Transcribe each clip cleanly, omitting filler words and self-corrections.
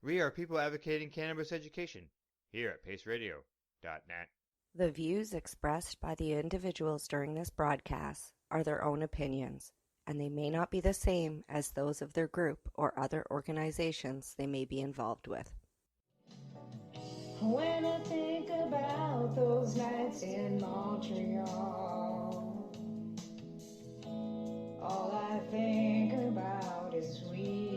We are people advocating cannabis education here at paceradio.net. The views expressed by the individuals during this broadcast are their own opinions, and they may not be the same as those of their group or other organizations they may be involved with. When I think about those nights in Montreal, all I think about is weed.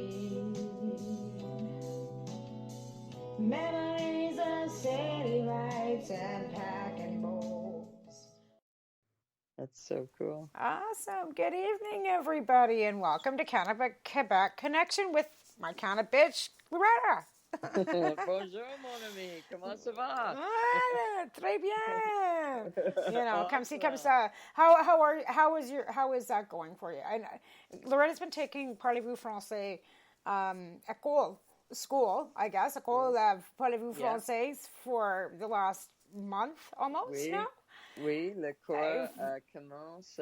Memories of city lights and packing bowls. That's so cool. Awesome. Good evening, everybody, and welcome to Cannabis Quebec Connection with my Cannabitch, Loretta. Bonjour, mon ami. Comment ça va? Ah, très bien. You know, come see, come ça. How is that going for you? Loretta's been taking Parlez-vous Français school, I guess, école Parlez-vous Français for the last month almost now. Oui, le cours commence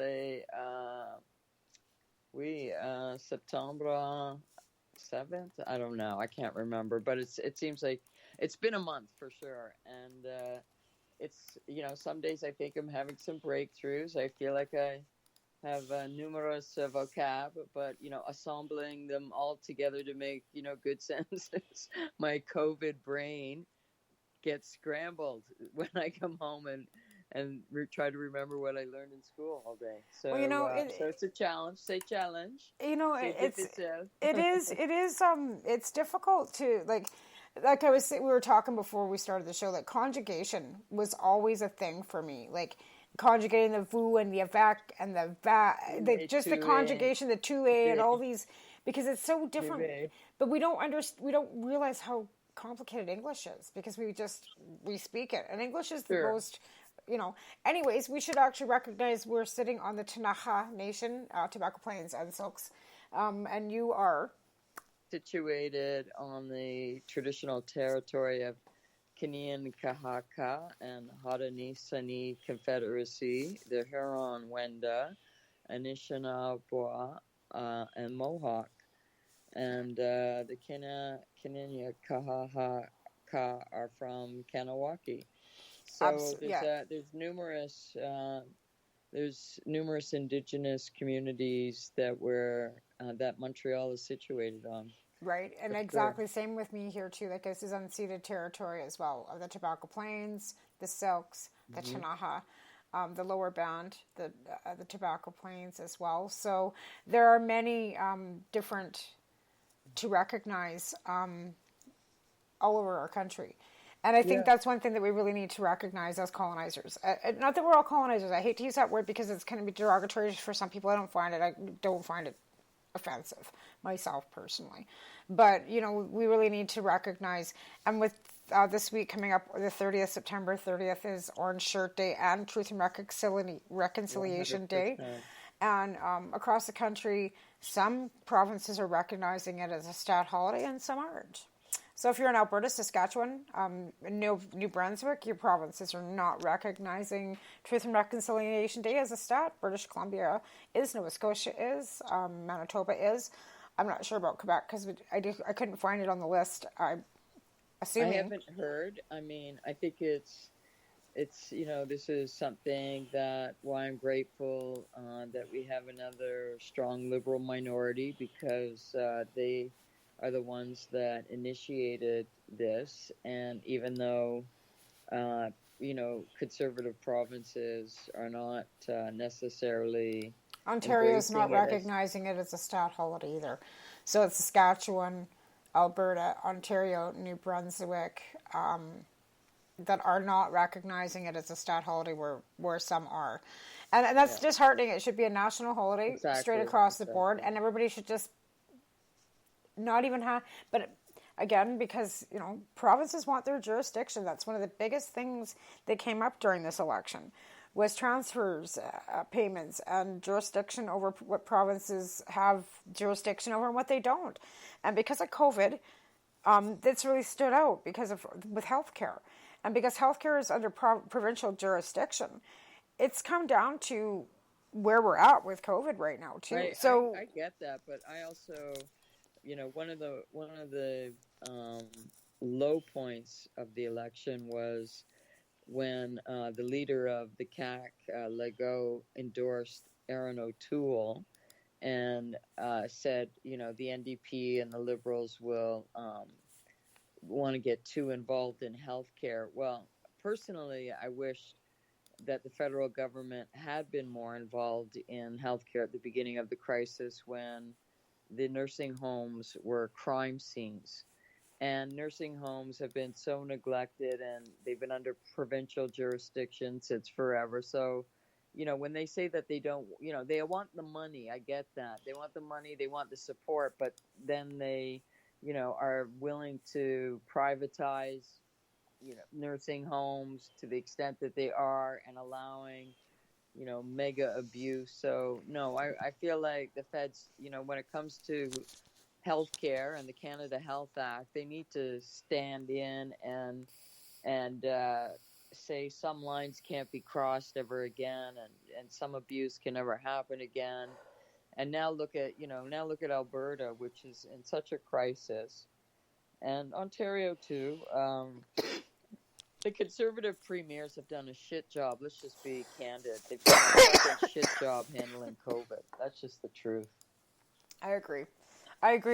September 7th. I don't know. I can't remember, but it seems like it's been a month for sure. And it's, some days I think I'm having some breakthroughs. I feel like I have numerous vocab, but, assembling them all together to make, good sentences. My COVID brain gets scrambled when I come home and try to remember what I learned in school all day. So, so it's a challenge. Say challenge. It's difficult to like I was saying, we were talking before we started the show, that conjugation was always a thing for me. Like conjugating the vous and the avec and the va, just the conjugation, the tu and all these, because it's so different. But we don't realize how complicated English is, because we speak it, and English is the most. Anyways, we should actually recognize we're sitting on the Tanaha Nation, Tobacco Plains and Silks, and you are situated on the traditional territory of Kanien'kehá:ka and Haudenosaunee Confederacy, the Huron-Wendat, Anishinaabe, and Mohawk, and the Kanien'kehá:ka are from Kanawaki. So there's numerous indigenous communities that Montreal is situated on. Right, and exactly same with me here too. Like, this is unceded territory as well of the Tobacco Plains, the Silks, the Tanaha, the lower band, the Tobacco Plains as well. So there are many different to recognize all over our country. And I think that's one thing that we really need to recognize as colonizers. Not that we're all colonizers. I hate to use that word because it's going to be derogatory for some people. I don't find it offensive myself personally. But, we really need to recognize. And with this week coming up, the 30th, September 30th is Orange Shirt Day and Truth and Reconciliation Day. And across the country, some provinces are recognizing it as a stat holiday and some aren't. So if you're in Alberta, Saskatchewan, New Brunswick, your provinces are not recognizing Truth and Reconciliation Day as a stat. British Columbia is, Nova Scotia is, Manitoba is. I'm not sure about Quebec because I couldn't find it on the list. I haven't heard. I mean, I think it's this is something why I'm grateful that we have another strong liberal minority, because they are the ones that initiated this. And even though, conservative provinces are not necessarily... Ontario's not recognizing it as a stat holiday either. So it's Saskatchewan, Alberta, Ontario, New Brunswick, that are not recognizing it as a stat holiday where some are. And that's disheartening. It should be a national holiday straight across the board, and everybody should just not even have, but again, because, provinces want their jurisdiction. That's one of the biggest things that came up during this election, was transfers, payments, and jurisdiction over what provinces have jurisdiction over and what they don't. And because of COVID, that's really stood out with healthcare. And because healthcare is under provincial jurisdiction, it's come down to where we're at with COVID right now, too. I get that, but I also... one of the low points of the election was when the leader of the CAC, Lego, endorsed Aaron O'Toole and said, the NDP and the Liberals will want to get too involved in healthcare. Well, personally, I wish that the federal government had been more involved in healthcare at the beginning of the crisis when the nursing homes were crime scenes. And nursing homes have been so neglected and they've been under provincial jurisdiction since forever. So, when they say that they don't, they want the money, I get that. They want the money, they want the support, but then they, are willing to privatize, nursing homes to the extent that they are and allowing, mega abuse. So, no, I feel like the feds, when it comes to healthcare and the Canada Health Act, they need to stand in and say some lines can't be crossed ever again, and some abuse can never happen again. And now look at Alberta, which is in such a crisis, and Ontario too. The Conservative premiers have done a shit job. Let's just be candid. They've done a fucking shit job handling COVID. That's just the truth. I agree.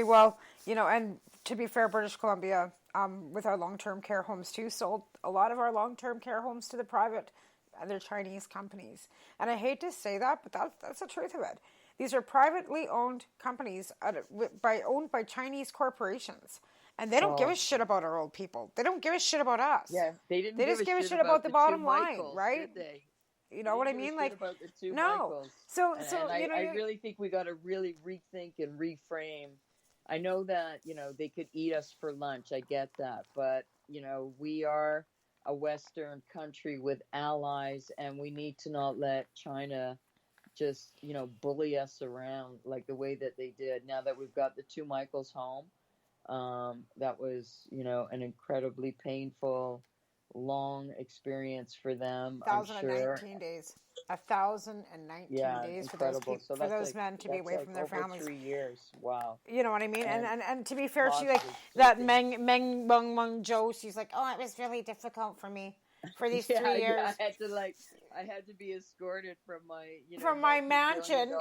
Well, and to be fair, British Columbia, with our long-term care homes too, sold a lot of our long-term care homes to the private, they're Chinese companies. And I hate to say that, but that's the truth of it. These are privately owned companies owned by Chinese corporations. And they don't give a shit about our old people. They don't give a shit about us. Yeah, they didn't. They just give a shit about the bottom line, right? Did they? You know what I mean? Like, about the two no. Michaels. So I really think we got to really rethink and reframe. I know that they could eat us for lunch. I get that, but we are a Western country with allies, and we need to not let China just bully us around like the way that they did. Now that we've got the two Michaels home. That was, an incredibly painful, long experience for them. 1,019 days. 1,019 days for those men to be away from their families. 3 years. Wow. You know what I mean? And to be fair, she that Meng Meng Zhou, she's like, oh, it was really difficult for me for these 3 years. I had to be escorted from my from my mansion,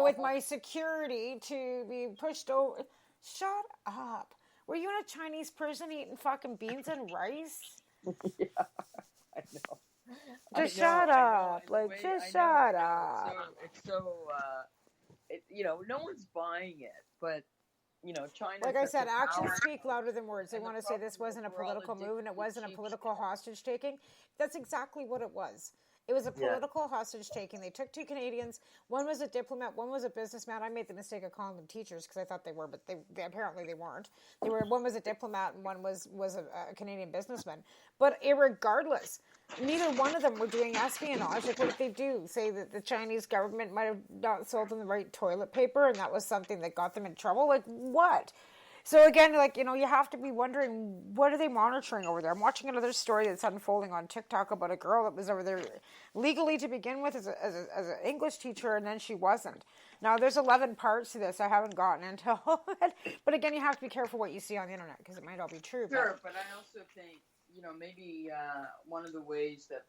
with my security to be pushed over. Shut up. Were you in a Chinese prison eating fucking beans and rice? Yeah, I know. Just shut up. Shut up. It's so no one's buying it, but, China. Like I said, actions speak louder than words. They want to say this wasn't a political move and it wasn't a political hostage taking. That's exactly what it was. It was a political hostage taking. They took two Canadians. One was a diplomat. One was a businessman. I made the mistake of calling them teachers because I thought they were, but they apparently they weren't. One was a diplomat and one was a Canadian businessman. But irregardless, neither one of them were doing espionage. Like, what did they do? Say that the Chinese government might have not sold them the right toilet paper and that was something that got them in trouble? Like, what? So again, you have to be wondering, what are they monitoring over there? I'm watching another story that's unfolding on TikTok about a girl that was over there legally to begin with as an English teacher, and then she wasn't. Now, there's 11 parts to this. I haven't gotten into all of it. But again, you have to be careful what you see on the internet because it might all be true. Sure, but I also think, maybe one of the ways that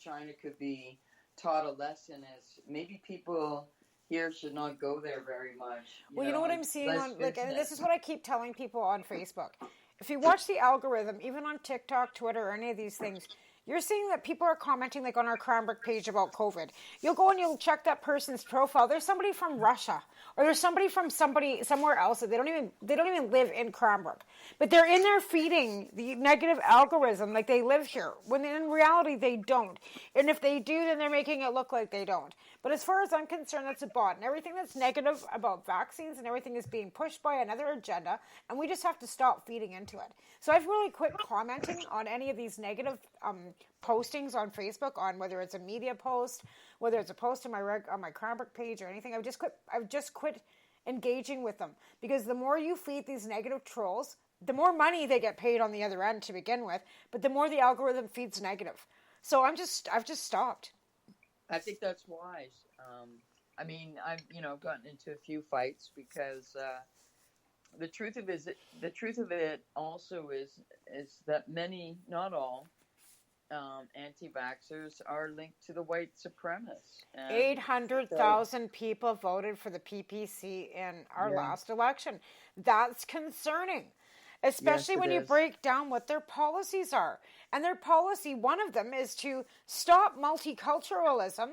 China could be taught a lesson is maybe people here should not go there very much. You know what I'm seeing on, and this is what I keep telling people on Facebook. If you watch the algorithm, even on TikTok, Twitter, or any of these things, you're seeing that people are commenting on our Cranbrook page about COVID. You'll go and you'll check that person's profile. There's somebody from Russia, or there's somebody from somewhere else that they don't even live in Cranbrook, but they're in there feeding the negative algorithm like they live here, when in reality they don't. And if they do, then they're making it look like they don't. But as far as I'm concerned, that's a bot, and everything that's negative about vaccines and everything is being pushed by another agenda, and we just have to stop feeding into it. So I've really quit commenting on any of these negative postings on Facebook, on whether it's a media post, whether it's a post on my Cranbrook page or anything. I've just quit engaging with them, because the more you feed these negative trolls, the more money they get paid on the other end to begin with, but the more the algorithm feeds negative. So I've just stopped. I think that's wise. I've gotten into a few fights because the truth of it also is that many, not all, anti-vaxxers are linked to the white supremacists. 800,000 people voted for the PPC in our last election. That's concerning, especially when you break down what their policies are. And their policy, one of them, is to stop multiculturalism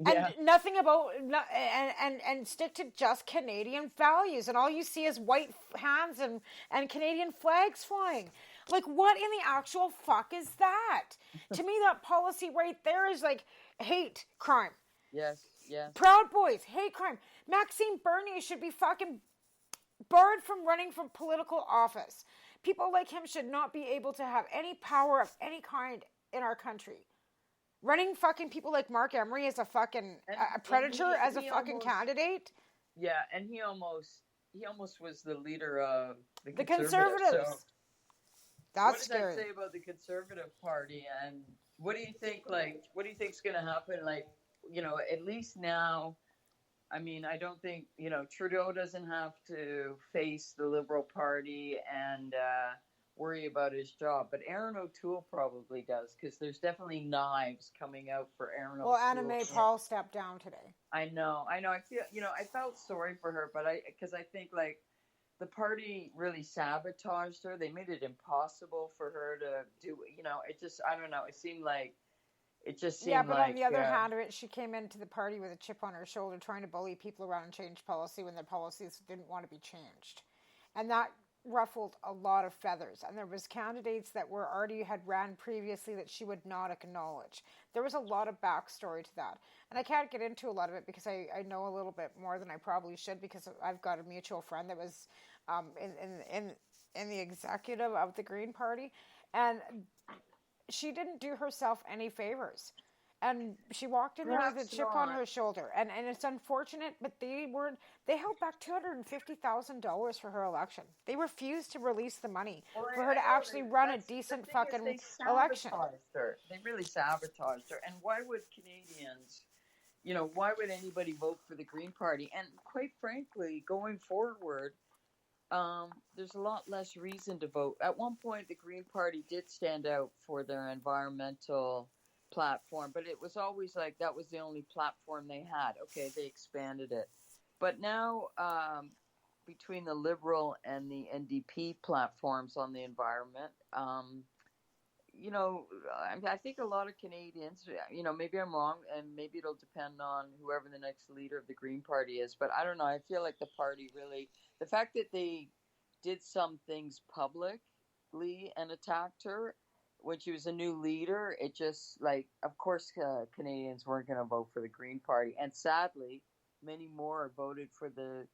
and nothing about and stick to just Canadian values. And all you see is white hands and Canadian flags flying. Like, what in the actual fuck is that? To me, that policy right there is like hate crime. Yes. Proud Boys, hate crime. Maxime Bernier should be fucking barred from running for political office. People like him should not be able to have any power of any kind in our country. Running fucking people like Mark Emery as a fucking a predator as a fucking candidate. Yeah, and he almost was the leader of the Conservatives. So that's what does scary. that say about the Conservative Party? And what do you think? Like, what do you think's going to happen? Like, at least now. I mean, I don't think Trudeau doesn't have to face the Liberal Party and worry about his job, but Aaron O'Toole probably does, because there's definitely knives coming out for Aaron O'Toole. Well, Anna May Paul stepped down today. I know. I feel, I felt sorry for her, but because I think like the party really sabotaged her. They made it impossible for her to do. It just, I don't know. It seemed like. It just seemed but like, on the other hand, she came into the party with a chip on her shoulder, trying to bully people around and change policy when their policies didn't want to be changed, and that ruffled a lot of feathers. And there was candidates that had ran previously that she would not acknowledge. There was a lot of backstory to that, and I can't get into a lot of it because I know a little bit more than I probably should, because I've got a mutual friend that was in the executive of the Green Party, and she didn't do herself any favors, and she walked in there with a chip on her shoulder, and it's unfortunate, but they held back $250,000 for her election. They refused to release the money for her to actually run a decent fucking election. They really sabotaged her. And why would Canadians, why would anybody vote for the Green Party? And quite frankly, going forward, there's a lot less reason to vote. At one point, the Green Party did stand out for their environmental platform, but it was always like that was the only platform they had. Okay, they expanded it. But now, between the Liberal and the NDP platforms on the environment, I think a lot of Canadians, maybe I'm wrong, and maybe it'll depend on whoever the next leader of the Green Party is, but I don't know. I feel like the party really, the fact that they did some things publicly and attacked her when she was a new leader, it just, like, of course, Canadians weren't going to vote for the Green Party. And sadly, many more voted for the,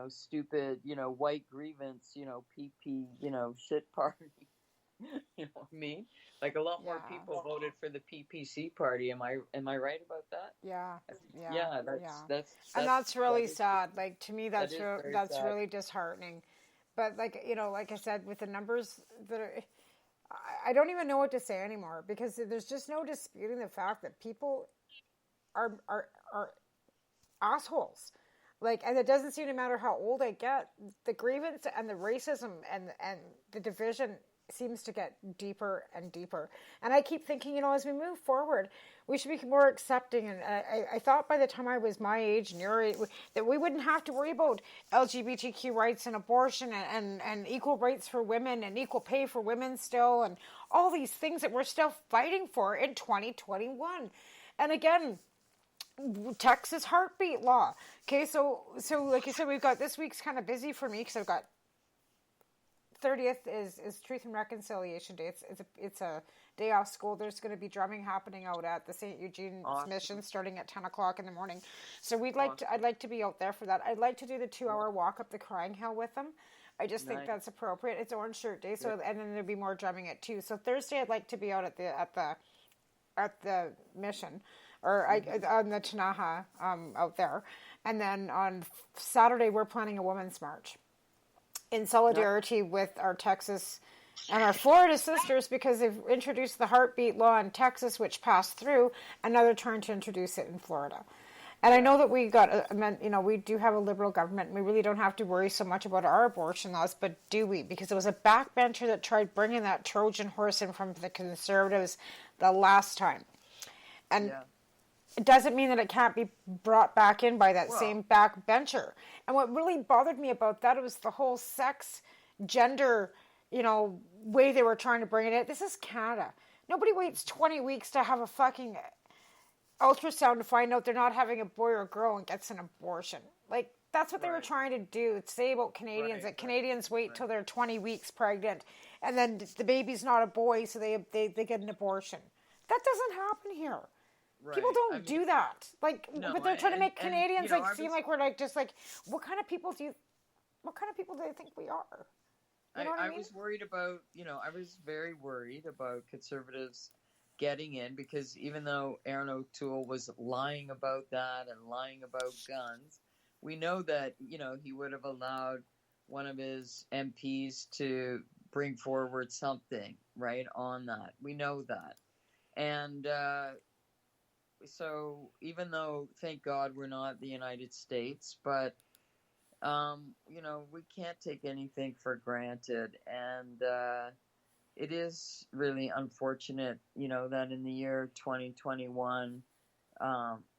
stupid, white grievance, PP, shit party. You know what I mean? Like, a lot more people voted for the PPC party. Am I right about that? Yeah. That's really sad. Like, to me, that's really disheartening. But like I said, with the numbers that are, I don't even know what to say anymore, because there's just no disputing the fact that people are assholes. Like, and it doesn't seem to matter how old I get, the grievance and the racism and the division seems to get deeper and deeper. And I keep thinking, as we move forward, we should be more accepting. And I thought by the time I was my age and your age, that we wouldn't have to worry about LGBTQ rights and abortion and equal rights for women and equal pay for women still, and all these things that we're still fighting for in 2021. And again, Texas heartbeat law. Okay, so like you said, we've got this week's kind of busy for me because I've got 30th is Truth and Reconciliation Day. It's a day off school. There's going to be drumming happening out at the St. Eugene Mission starting at 10 o'clock in the morning. So I'd like to be out there for that. I'd like to do the 2-hour walk up the Crying Hill with them. I just think that's appropriate. It's Orange Shirt Day, so and then there'll be more drumming at 2. So Thursday I'd like to be out at the mission, or on the Tanaha out there, and then on Saturday we're planning a women's march in solidarity with our Texas and our Florida sisters, because they've introduced the heartbeat law in Texas, which passed through, and now they're trying to introduce it in Florida. And I know that we got, we do have a liberal government, and we really don't have to worry so much about our abortion laws, but do we? Because it was a backbencher that tried bringing that Trojan horse in from the Conservatives the last time. And it doesn't mean that it can't be brought back in by that same backbencher. And what really bothered me about that was the whole sex, gender, way they were trying to bring it in. This is Canada. Nobody waits 20 weeks to have a fucking ultrasound to find out they're not having a boy or a girl and gets an abortion. Like, that's what they were trying to do. Say about Canadians, that Canadians wait till they're 20 weeks pregnant, and then the baby's not a boy, so they get an abortion. That doesn't happen here. Right. People don't do that. Like, no, but they're trying to make Canadians seem like we're what kind of people do you think we are? You know what I mean? Was worried about, I was very worried about Conservatives getting in, because even though Aaron O'Toole was lying about that and lying about guns, we know that, he would have allowed one of his MPs to bring forward something, right, on that. We know that. And so even though, thank God, we're not the United States, but, we can't take anything for granted. And it is really unfortunate, that in the year 2021,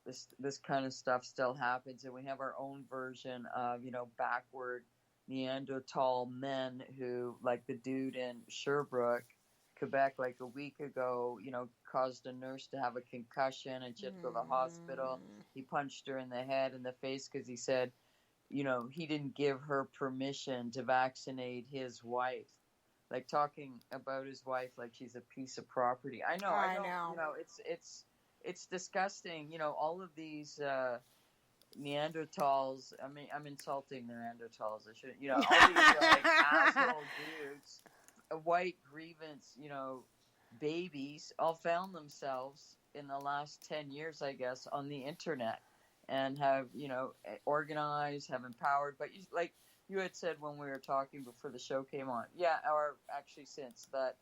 this kind of stuff still happens, and we have our own version of, backward Neanderthal men who, like the dude in Sherbrooke, Quebec, like a week ago, caused a nurse to have a concussion and she had to go to the hospital. He punched her in the head and the face because he said, he didn't give her permission to vaccinate his wife. Like, talking about his wife like she's a piece of property. I know. It's disgusting. All of these Neanderthals. I mean, I'm insulting Neanderthals. I shouldn't. All these asshole dudes, white grievance, babies, all found themselves in the last 10 years, I guess, on the internet, and have organized, have empowered. But like you had said when we were talking before the show came on, or actually since that,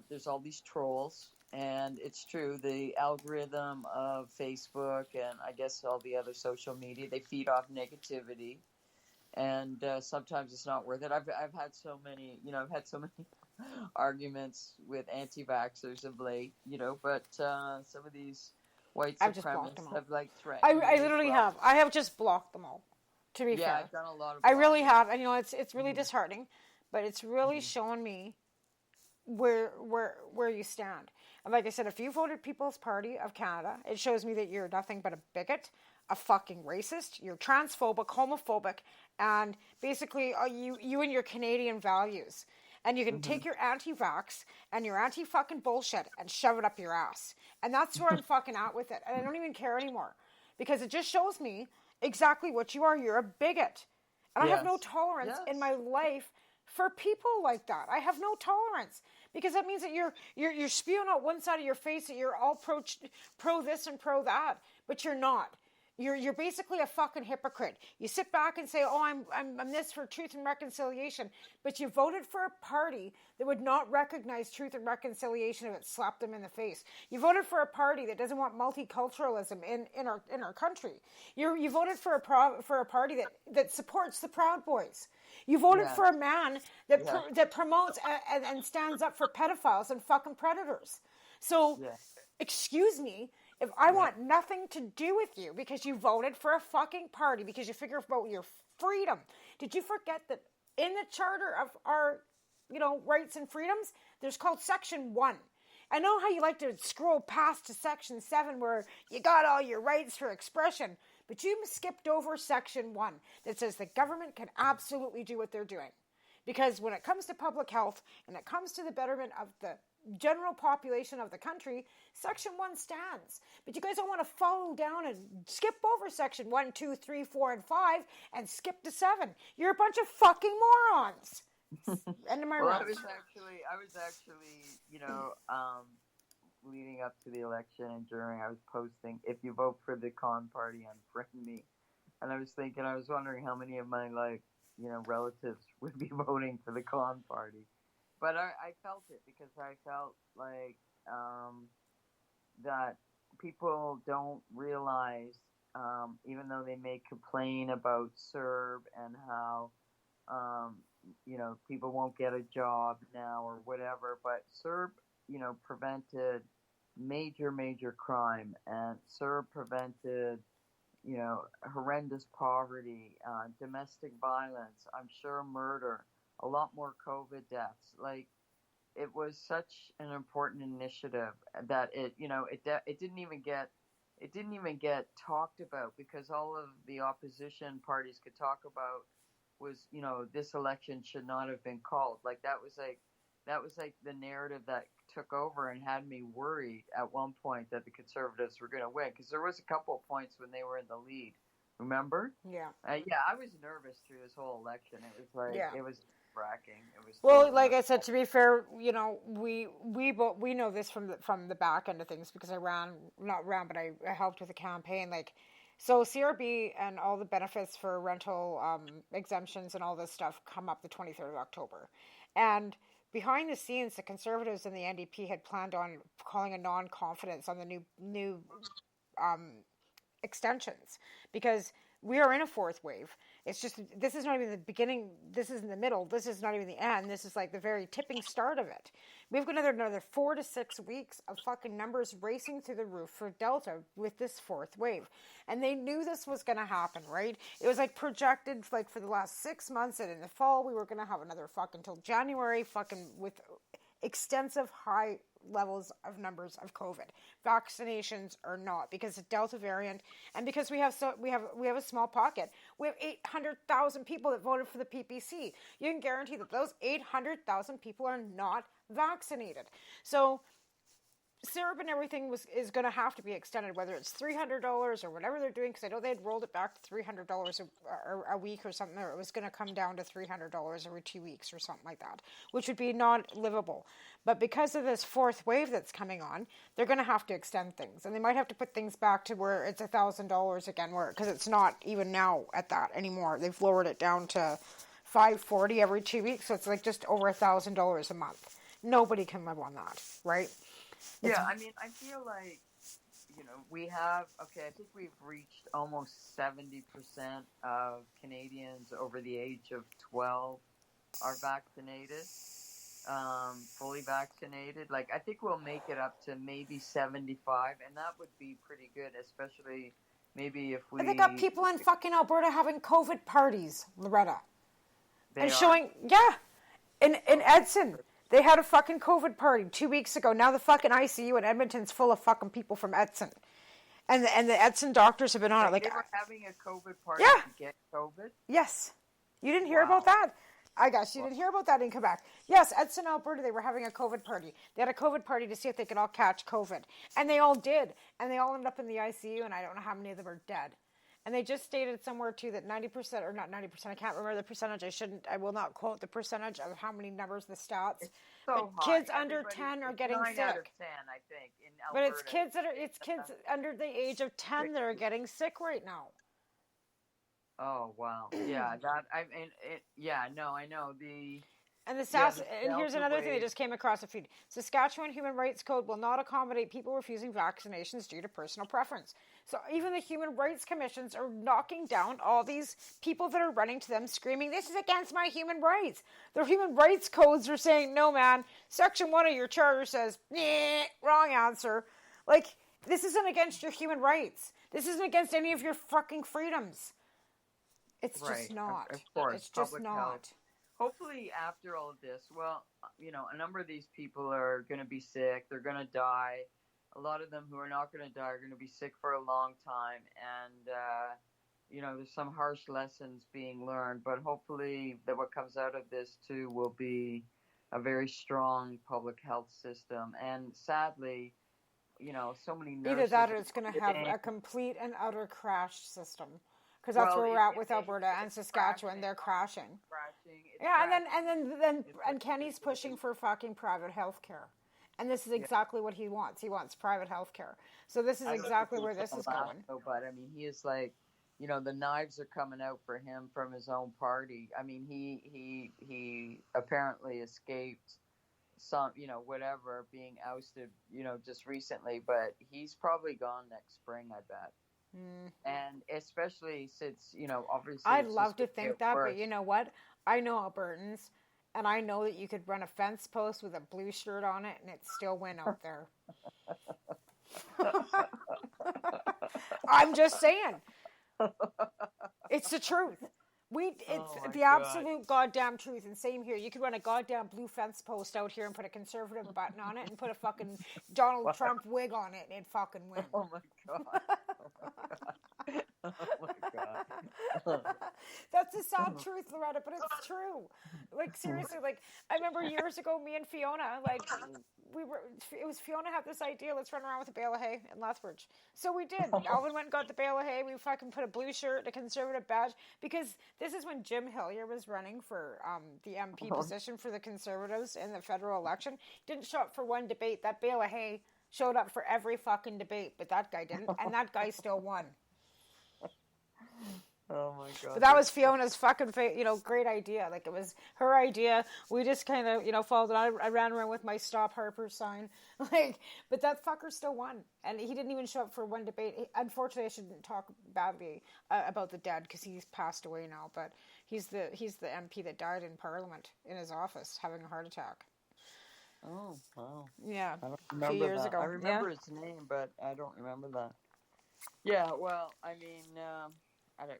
there's all these trolls, and it's true, the algorithm of Facebook and I guess all the other social media, they feed off negativity, and sometimes it's not worth it. I've had so many, arguments with anti-vaxxers of late, but some of these white supremacists have threatened. I literally have. I have just blocked them all. To be fair, I've done a lot of. I really have, and it's really disheartening, but it's really showing me where you stand. And like I said, if you voted People's Party of Canada, it shows me that you're nothing but a bigot, a fucking racist. You're transphobic, homophobic, and basically you and your Canadian values. And you can take your anti-vax and your anti-fucking bullshit and shove it up your ass. And that's where I'm fucking at with it. And I don't even care anymore, because it just shows me exactly what you are. You're a bigot. And I have no tolerance in my life for people like that. I have no tolerance, because that means that you're spewing out one side of your face that you're all pro this and pro that, but you're not. You're basically a fucking hypocrite. You sit back and say, "Oh, I'm this for truth and reconciliation," but you voted for a party that would not recognize truth and reconciliation if it slapped them in the face. You voted for a party that doesn't want multiculturalism in our country. You voted for a party that supports the Proud Boys. You voted for a man that promotes and stands up for pedophiles and fucking predators. So, excuse me. If I want nothing to do with you because you voted for a fucking party, because you figure about your freedom. Did you forget that in the Charter of our, rights and freedoms, there's called Section 1. I know how you like to scroll past to Section 7 where you got all your rights for expression, but you skipped over Section 1 that says the government can absolutely do what they're doing. Because when it comes to public health and it comes to the betterment of the general population of the country, Section 1 stands. But you guys don't want to follow down and skip over Section 1, 2, 3, 4, and 5 and skip to 7. You're a bunch of fucking morons. End of my rant. I was actually, leading up to the election and during, I was posting, if you vote for the con party, unfriend me. And I was wondering how many of my, relatives would be voting for the con party. But I felt it, because I felt like that people don't realize even though they may complain about CERB and how, people won't get a job now or whatever, but CERB, prevented major crime, and CERB prevented, horrendous poverty, domestic violence, I'm sure murder, a lot more COVID deaths. Like, it was such an important initiative that it didn't even get talked about, because all of the opposition parties could talk about was, this election should not have been called. Like, that was like the narrative that took over and had me worried at one point that the Conservatives were going to win, because there was a couple of points when they were in the lead. Remember? Yeah. Yeah, I was nervous through this whole election. It was like, It was bracking. It was well, totally like I said, to be fair, we know this from the back end of things, because I helped with the campaign. Like, so CRB and all the benefits for rental exemptions and all this stuff come up the 23rd of October, and behind the scenes, the Conservatives and the NDP had planned on calling a non-confidence on the new extensions, because we are in a fourth wave. It's just, this is not even the beginning, this isn't the middle, this is not even the end, this is like the very tipping start of it. We've got another 4 to 6 weeks of fucking numbers racing through the roof for Delta with this fourth wave. And they knew this was going to happen, right? It was like projected, like, for the last 6 months, and in the fall we were going to have another fucking till January fucking with extensive high levels of numbers of COVID, vaccinations or not, because the Delta variant, and because we have a small pocket. We have 800,000 people that voted for the PPC. You can guarantee that those 800,000 people are not vaccinated. So syrup and everything is going to have to be extended, whether it's $300 or whatever they're doing, because I know they had rolled it back to $300 a week or something, or it was going to come down to $300 every 2 weeks or something like that, which would be not livable. But because of this fourth wave that's coming on, they're going to have to extend things, and they might have to put things back to where it's $1,000 again, because it's not even now at that anymore. They've lowered it down to $540 every 2 weeks, so it's like just over $1,000 a month. Nobody can live on that, right? Yeah, I mean, I feel like, we have, I think we've reached almost 70% of Canadians over the age of 12 are vaccinated, fully vaccinated. Like, I think we'll make it up to maybe 75, and that would be pretty good, especially maybe if we... And they got people in fucking Alberta having COVID parties, Loretta. They and are? showing, yeah, in Edson. They had a fucking COVID party 2 weeks ago. Now the fucking ICU in Edmonton's full of fucking people from Edson. And the Edson doctors have been on it. Like, they were having a COVID party yeah. to get COVID? Yes. You didn't hear about that? I guess you didn't hear about that in Quebec. Yes, Edson, Alberta, they were having a COVID party. They had a COVID party to see if they could all catch COVID. And they all did. And they all ended up in the ICU, and I don't know how many of them are dead. And they just stated somewhere, too, that 90%, or not 90%, I can't remember the percentage. I will not quote the percentage of how many numbers, the stats. It's so but high. kids under 10 are getting 9 sick. out of 10, I think, in Alberta. But it's kids under the age of 10 that are getting sick right now. Oh, wow. Yeah, I know. And and here's another thing that just came across the feed. Saskatchewan Human Rights Code will not accommodate people refusing vaccinations due to personal preference. So even the Human Rights Commissions are knocking down all these people that are running to them screaming, this is against my human rights. Their human rights codes are saying, no man, Section 1 of your charter says, wrong answer. Like, this isn't against your human rights. This isn't against any of your fucking freedoms. It's just not. Of course, it's just not. Health. Hopefully, after all of this, a number of these people are going to be sick. They're going to die. A lot of them who are not going to die are going to be sick for a long time. And, there's some harsh lessons being learned. But hopefully that what comes out of this, too, will be a very strong public health system. And sadly, so many nurses... Either that or it's going to have a complete and utter crash system. Because that's where we're at with Alberta and Saskatchewan. They're crashing. And Kenny's pushing for fucking private health care. And this is exactly what he wants. He wants private health care. So this is exactly where this is going. But, I mean, he is like, the knives are coming out for him from his own party. I mean, he apparently escaped some, being ousted, just recently. But he's probably gone next spring, I bet. And especially since, obviously I'd it's love just to going to think get that, but worse. you know what? I know Albertans, and I know that you could run a fence post with a blue shirt on it, and it still went out there. I'm just saying. It's the truth. It's Oh my the God. absolute goddamn truth. And same here. You could run a goddamn blue fence post out here and put a conservative button on it and put a fucking Donald Trump wig on it, and it'd fucking win. Oh my God. Oh my God. That's the sad truth, Loretta, but it's true. Like, seriously, like, I remember years ago, me and Fiona, like, it was Fiona had this idea, let's run around with a bale of hay in Lethbridge. So we did. Alvin went and got the bale of hay. We fucking put a blue shirt, a conservative badge, because this is when Jim Hillier was running for the MP position for the Conservatives in the federal election. Didn't show up for one debate. That bale of hay showed up for every fucking debate, but that guy didn't, and that guy still won. Oh my God. But that was Fiona's fucking, great idea. Like, it was her idea. We just kind of, followed it. I ran around with my Stop Harper sign. Like, but that fucker still won. And he didn't even show up for one debate. Unfortunately, I shouldn't talk badly about the dead because he's passed away now. But he's the MP that died in Parliament in his office having a heart attack. Oh, wow. Yeah, I don't a remember few years that. ago. I remember his name, but I don't remember that. Yeah, well, I mean,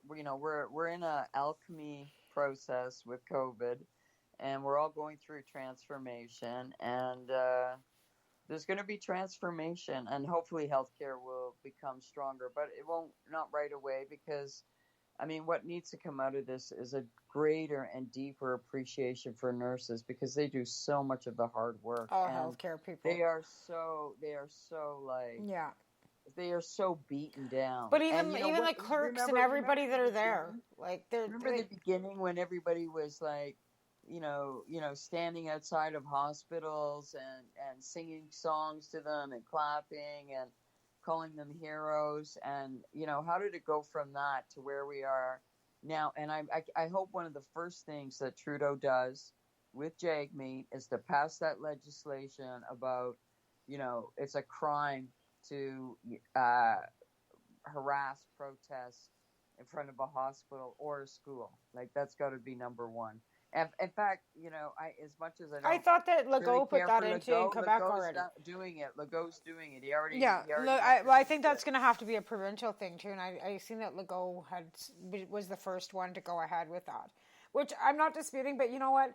we're in a alchemy process with COVID, and we're all going through transformation, and there's going to be transformation, and hopefully healthcare will become stronger, but it won't, not right away, because I mean, what needs to come out of this is a greater and deeper appreciation for nurses, because they do so much of the hard work. All and healthcare people. They are so like, Yeah. they are so beaten down. But even and even the clerks and everybody that are there, like remember the beginning when everybody was like, standing outside of hospitals and singing songs to them and clapping and calling them heroes, and how did it go from that to where we are now? And I hope one of the first things that Trudeau does with Jagmeet is to pass that legislation about, it's a crime to harass protests in front of a hospital or a school. Like, that's got to be number one. And in fact, as much as I thought that Legault really put that into Legault, Quebec Legault's already. doing it. Legault's doing it. He already. Yeah, He already I think that's going to have to be a provincial thing too. And I seen that Legault was the first one to go ahead with that, which I'm not disputing. But you know what?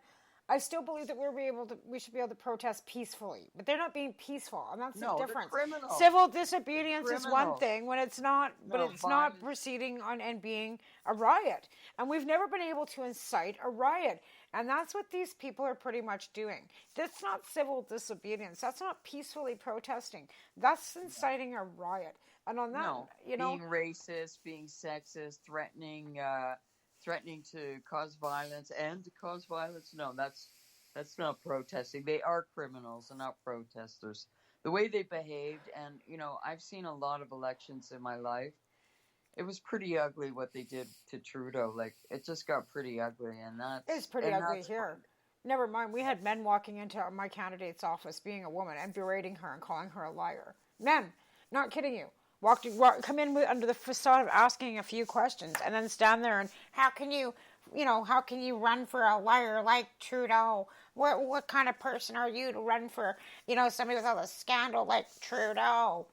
I still believe that we should be able to protest peacefully, but they're not being peaceful, and that's the difference. Civil disobedience is one thing when it's not, but it's not proceeding on and being a riot. And we've never been able to incite a riot, and that's what these people are pretty much doing. That's not civil disobedience. That's not peacefully protesting. That's inciting a riot. And on that, being racist, being sexist, threatening to cause violence no, that's not protesting. They are criminals and not protesters. The way they behaved, and I've seen a lot of elections in my life. It was pretty ugly what they did to Trudeau. Like, it just got pretty ugly, and it's pretty ugly here. Never mind, we had men walking into my candidate's office being a woman and berating her and calling her a liar. Men, not kidding you. Come in under the facade of asking a few questions, and then stand there and how can you run for a liar like Trudeau? What kind of person are you to run for somebody with all the scandal like Trudeau?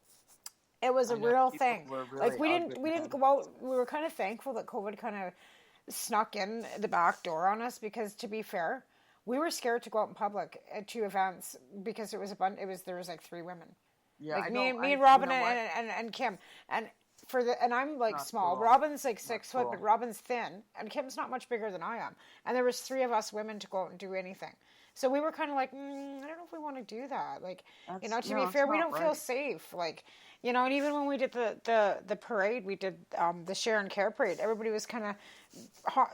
It was a real thing. Really we didn't go out. We were kind of thankful that COVID kind of snuck in the back door on us, because to be fair, we were scared to go out in public at two events because there was like three women. Yeah, like me and Robin and Kim, and I'm like not small. Cool. Robin's like 6 foot, but Robin's thin, and Kim's not much bigger than I am. And there was three of us women to go out and do anything. So we were kind of like, I don't know if we want to do that. Like, to be fair, we don't feel safe. Like, and even when we did the parade, we did the Share and Care parade. Everybody was kind of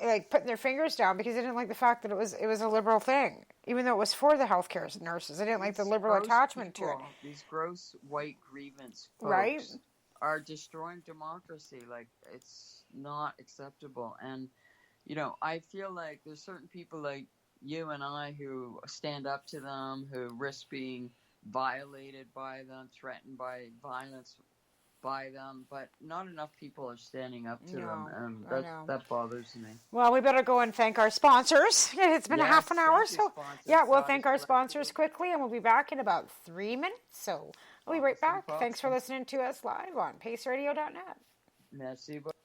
like putting their fingers down because they didn't like the fact that it was a liberal thing, even though it was for the healthcare nurses. They didn't like the liberal attachment to it. These gross white grievance folks are destroying democracy. Like, it's not acceptable. And I feel like there's certain people like you and I who stand up to them, who risk being violated by them, threatened by violence by them, but not enough people are standing up to them, and I know. that bothers me. Well, we better go and thank our sponsors. It's been half an hour, so yeah, we'll thank our sponsors quickly, and we'll be back in about 3 minutes. So we'll be right back. Thanks for listening to us live on paceradio.net. Merci beaucoup.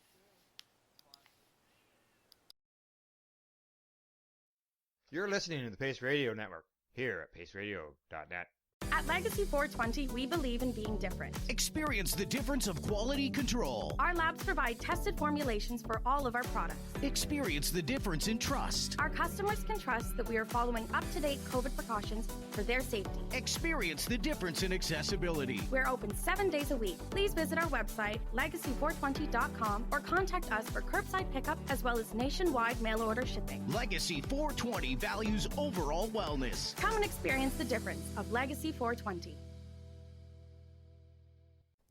You're listening to the Pace Radio Network here at paceradio.net. At Legacy 420, we believe in being different. Experience the difference of quality control. Our labs provide tested formulations for all of our products. Experience the difference in trust. Our customers can trust that we are following up-to-date COVID precautions for their safety. Experience the difference in accessibility. We're open 7 days a week. Please visit our website, legacy420.com, or contact us for curbside pickup as well as nationwide mail order shipping. Legacy 420 values overall wellness. Come and experience the difference of Legacy 420.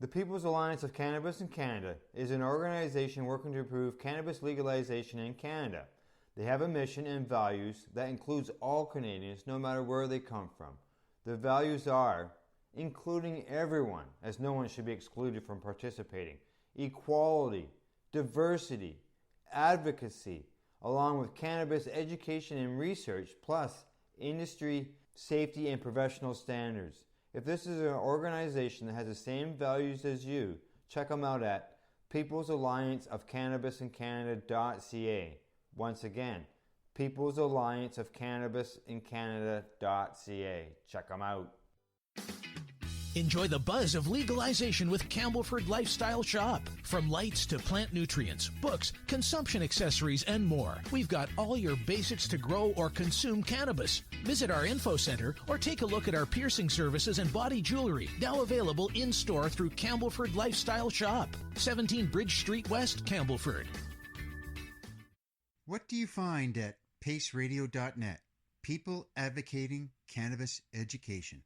The People's Alliance of Cannabis in Canada is an organization working to improve cannabis legalization in Canada. They have a mission and values that includes all Canadians, no matter where they come from. The values are including everyone, as no one should be excluded from participating, equality, diversity, advocacy, along with cannabis education and research, plus industry, safety, and professional standards. If this is an organization that has the same values as you, check them out at peoplesallianceofcannabisincanada.ca. Once again, peoplesallianceofcannabisincanada.ca. Check them out. Enjoy the buzz of legalization with Campbellford Lifestyle Shop. From lights to plant nutrients, books, consumption accessories, and more, we've got all your basics to grow or consume cannabis. Visit our info center or take a look at our piercing services and body jewelry, now available in-store through Campbellford Lifestyle Shop, 17 Bridge Street West, Campbellford. What do you find at paceradio.net? People advocating cannabis education.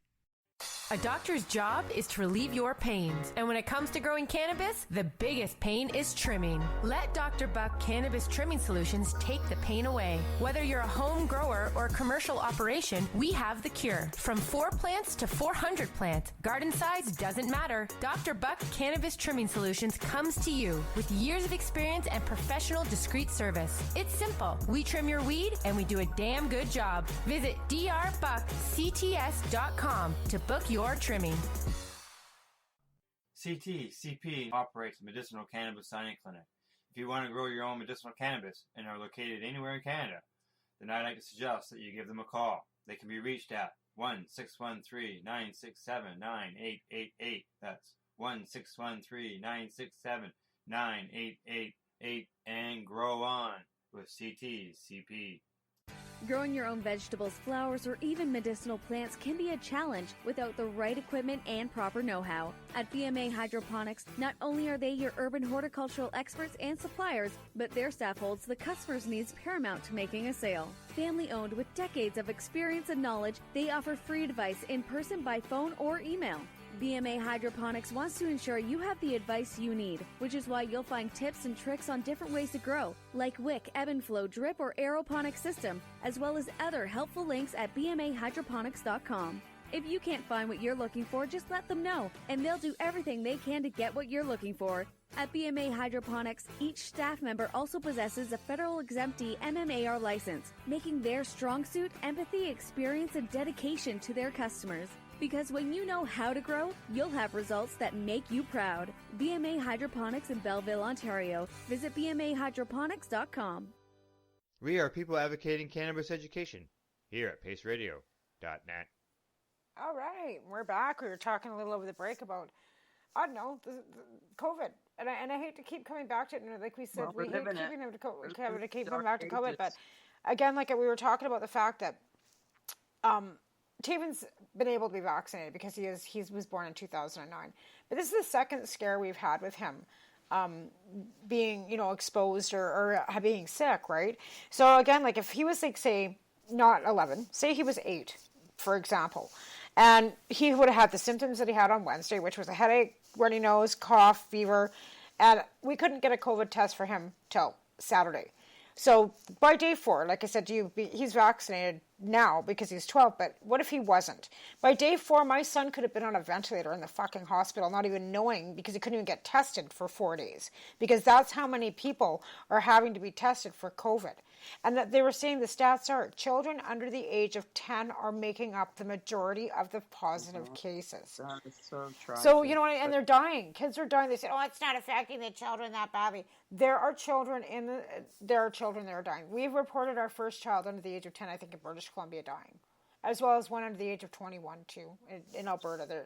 A doctor's job is to relieve your pains. And when it comes to growing cannabis, the biggest pain is trimming. Let Dr. Buck Cannabis Trimming Solutions take the pain away. Whether you're a home grower or a commercial operation, we have the cure. From 4 plants to 400 plants, garden size doesn't matter. Dr. Buck Cannabis Trimming Solutions comes to you with years of experience and professional discreet service. It's simple. We trim your weed and we do a damn good job. Visit drbuckcts.com to book your trimming. CP operates a medicinal cannabis signing clinic. If you want to grow your own medicinal cannabis and are located anywhere in Canada, then I'd like to suggest that you give them a call. They can be reached at 1-613-967-9888. That's 1-613-967-9888, and grow on with CP. Growing your own vegetables, flowers, or even medicinal plants can be a challenge without the right equipment and proper know-how. At BMA Hydroponics, not only are they your urban horticultural experts and suppliers, but their staff holds the customer's needs paramount to making a sale. Family-owned with decades of experience and knowledge, they offer free advice in person, by phone, or email. BMA Hydroponics wants to ensure you have the advice you need, which is why you'll find tips and tricks on different ways to grow, like wick, ebb and flow, drip, or aeroponic system, as well as other helpful links at bmahydroponics.com. If you can't find what you're looking for, just let them know, and they'll do everything they can to get what you're looking for. At BMA Hydroponics, each staff member also possesses a federal exemptee MMAR license, making their strong suit empathy, experience, and dedication to their customers. Because when you know how to grow, you'll have results that make you proud. BMA Hydroponics in Belleville, Ontario. Visit bmahydroponics.com. We are people advocating cannabis education here at paceradio.net. All right, we're back. We were talking a little over the break about, I don't know, the COVID. And I hate to keep coming back to it. And like we said, we hate keeping them to keep coming back to COVID. But again, like we were talking about the fact that Taven's been able to be vaccinated because he was born in 2009. But this is the second scare we've had with him being, exposed or being sick, right? So again, like if he was like, say, not 11, say he was 8, for example, and he would have had the symptoms that he had on Wednesday, which was a headache, runny nose, cough, fever, and we couldn't get a COVID test for him till Saturday. So by day 4, like I said to you, he's vaccinated now because he's 12, but what if he wasn't? By day 4, my son could have been on a ventilator in the fucking hospital, not even knowing, because he couldn't even get tested for 4 days. Because that's how many people are having to be tested for COVID. And that they were saying the stats are children under the age of 10 are making up the majority of the positive cases. That is so tragic. So, you know, and they're dying. Kids are dying. They say, oh, it's not affecting the children that badly. There are children that are dying. We've reported our first child under the age of 10, I think, in British Columbia dying, as well as one under the age of 21, too, in Alberta.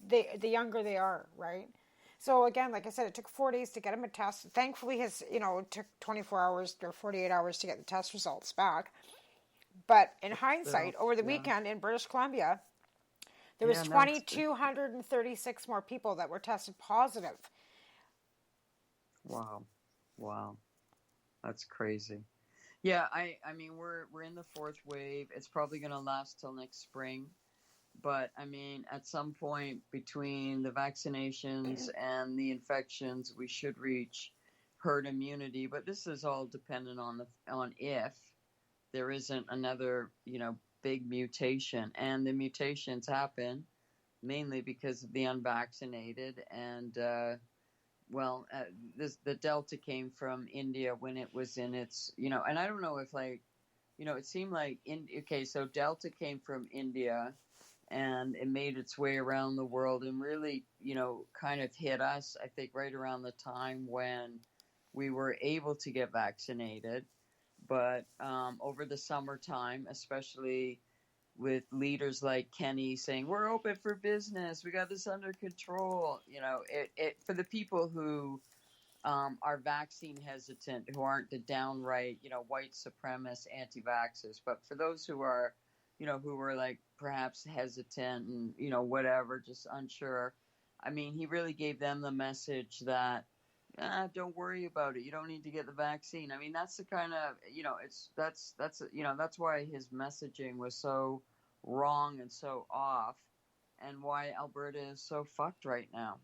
The younger they are, right? So again, like I said, it took 4 days to get him a test. Thankfully, it took 24 hours or 48 hours to get the test results back. But in hindsight, over the weekend in British Columbia, there was 2,236 more people that were tested positive. Wow. That's crazy. Yeah, I mean, we're in the 4th wave. It's probably going to last till next spring. But, I mean, at some point between the vaccinations and the infections, we should reach herd immunity. But this is all dependent on if there isn't another, big mutation. And the mutations happen mainly because of the unvaccinated. And, the Delta came from India when it was in its, and I don't know if, it seemed like, so Delta came from India. And it made its way around the world and really, kind of hit us, I think, right around the time when we were able to get vaccinated. But over the summertime, especially with leaders like Kenny saying, we're open for business, we got this under control, it for the people who are vaccine hesitant, who aren't the downright, white supremacist anti-vaxxers, but for those who are, who were like perhaps hesitant and, whatever, just unsure. I mean, he really gave them the message that, don't worry about it. You don't need to get the vaccine. I mean, that's the kind of, that's why his messaging was so wrong and so off, and why Alberta is so fucked right now.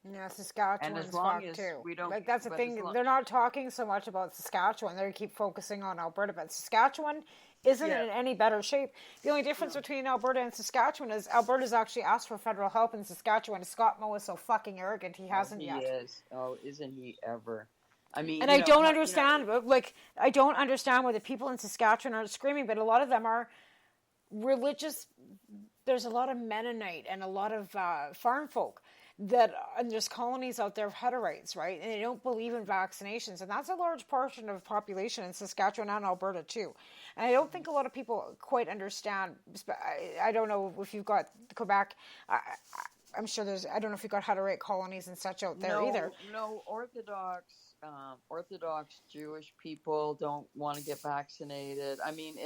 Yeah, Saskatchewan's fucked too. That's the thing. They're not talking so much about Saskatchewan. They keep focusing on Alberta, but Saskatchewan isn't in any better shape. The only difference between Alberta and Saskatchewan is Alberta's actually asked for federal help in Saskatchewan. Scott Moe is so fucking arrogant, he hasn't yet. He is. Oh, isn't he ever? I mean, and I don't understand. I don't understand why the people in Saskatchewan are screaming, but a lot of them are religious. There's a lot of Mennonite and a lot of farm folk. And there's colonies out there of Hutterites, right? And they don't believe in vaccinations. And that's a large portion of the population in Saskatchewan and Alberta, too. And I don't think a lot of people quite understand. I don't know if you've got Quebec. I'm sure I don't know if you've got Hutterite colonies and such out there either. No, Orthodox Jewish people don't want to get vaccinated. I mean,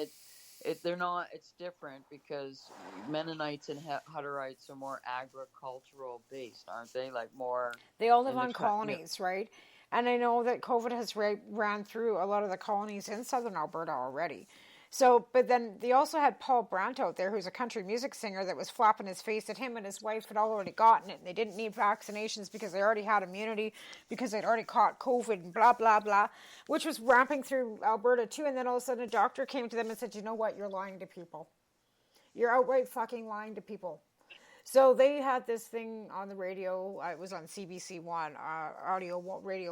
they're not. It's different because Mennonites and Hutterites are more agricultural based, aren't they? Like more. They all live on colonies, right? And I know that COVID has ran through a lot of the colonies in southern Alberta already. So, but then they also had Paul Brandt out there, who's a country music singer, that was flapping his face at him and his wife had already gotten it. And they didn't need vaccinations because they already had immunity, because they'd already caught COVID and blah, blah, blah, which was ramping through Alberta too. And then all of a sudden a doctor came to them and said, you know what, you're lying to people. You're outright fucking lying to people. So they had this thing on the radio. It was on CBC One, Radio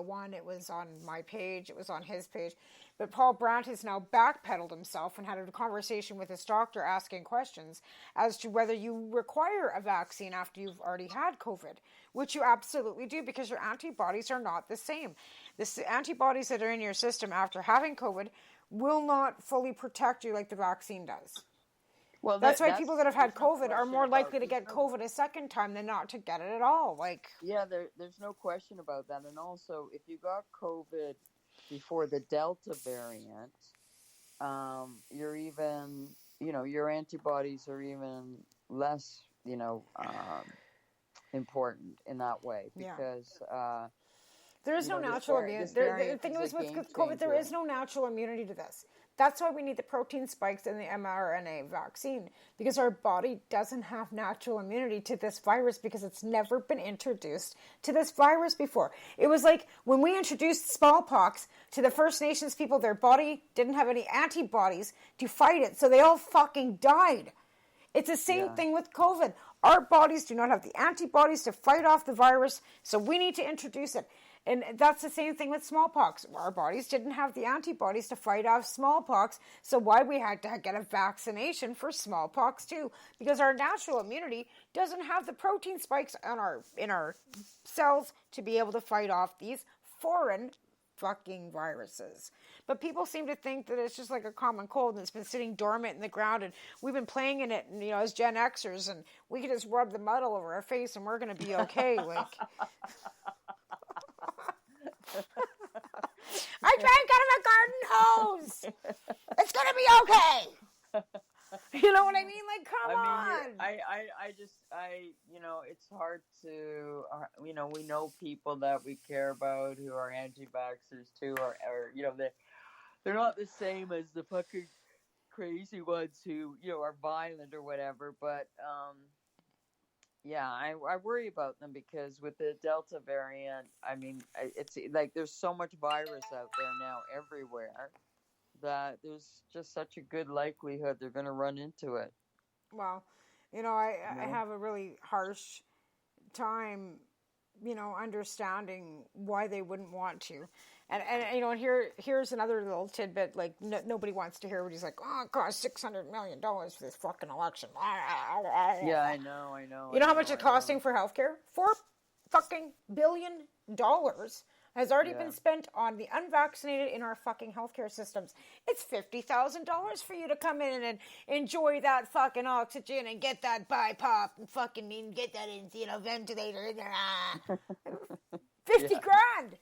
1. It was on my page. It was on his page. But Paul Brandt has now backpedaled himself and had a conversation with his doctor asking questions as to whether you require a vaccine after you've already had COVID, which you absolutely do because your antibodies are not the same. The antibodies that are in your system after having COVID will not fully protect you like the vaccine does. Well, that's why people that have had COVID are more likely to get COVID a second time than not to get it at all. There's no question about that. And also, if you got COVID before the Delta variant, you're even, your antibodies are even less, important in that way because there is no natural immunity. The thing is with COVID, there is no natural immunity to this. That's why we need the protein spikes in the mRNA vaccine, because our body doesn't have natural immunity to this virus because it's never been introduced to this virus before. It was like when we introduced smallpox to the First Nations people, their body didn't have any antibodies to fight it, so they all fucking died. It's the same thing with COVID. Our bodies do not have the antibodies to fight off the virus, so we need to introduce it. And that's the same thing with smallpox. Our bodies didn't have the antibodies to fight off smallpox, so why we had to get a vaccination for smallpox too, because our natural immunity doesn't have the protein spikes in our cells to be able to fight off these foreign fucking viruses. But people seem to think that it's just like a common cold and it's been sitting dormant in the ground, and we've been playing in it, and, as Gen Xers, and we can just rub the mud all over our face and we're going to be okay. Like, I drank out of a garden hose. It's going to be okay. You know what I mean? Like, come on. It's hard to, we know people that we care about who are anti-vaxxers too, or they're not the same as the fucking crazy ones who, are violent or whatever, but, I worry about them because with the Delta variant, it's like there's so much virus out there now everywhere that there's just such a good likelihood they're going to run into it. Well, I have a really harsh time, understanding why they wouldn't want to. And here's another little tidbit, like nobody wants to hear what he's like, oh, it cost $600 million for this fucking election. Yeah, I know. You know how much it's costing for healthcare? $4 fucking billion has already been spent on the unvaccinated in our fucking healthcare systems. It's $50,000 for you to come in and enjoy that fucking oxygen and get that BiPAP and fucking get that ventilator in there. 50 grand.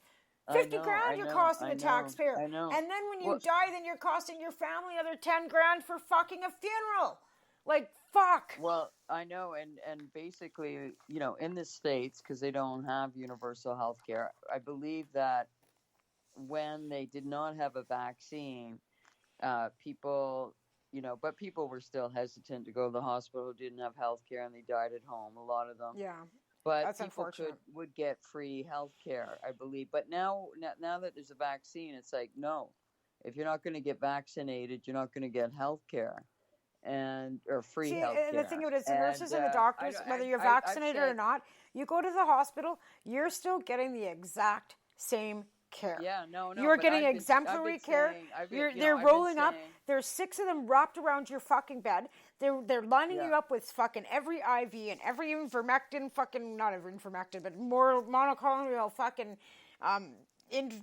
50 grand you're costing the taxpayer. And then when you die, then you're costing your family another 10 grand for fucking a funeral. Like, fuck. Well, I know, and basically, in the States, because they don't have universal health care, I believe that when they did not have a vaccine, people were still hesitant to go to the hospital who didn't have health care, and they died at home, a lot of them. Yeah. But that's people would get free health care, I believe. But now that there's a vaccine, it's like, no, if you're not going to get vaccinated, you're not going to get health care or free health care. And the thing is, the nurses and the doctors, whether you're vaccinated or not, you go to the hospital, you're still getting the exact same care. Yeah, no. You're getting exemplary care. They're rolling up. There's 6 of them wrapped around your fucking bed. They're lining you up with fucking every IV and every ivermectin, fucking not ivermectin, but more monoclonal fucking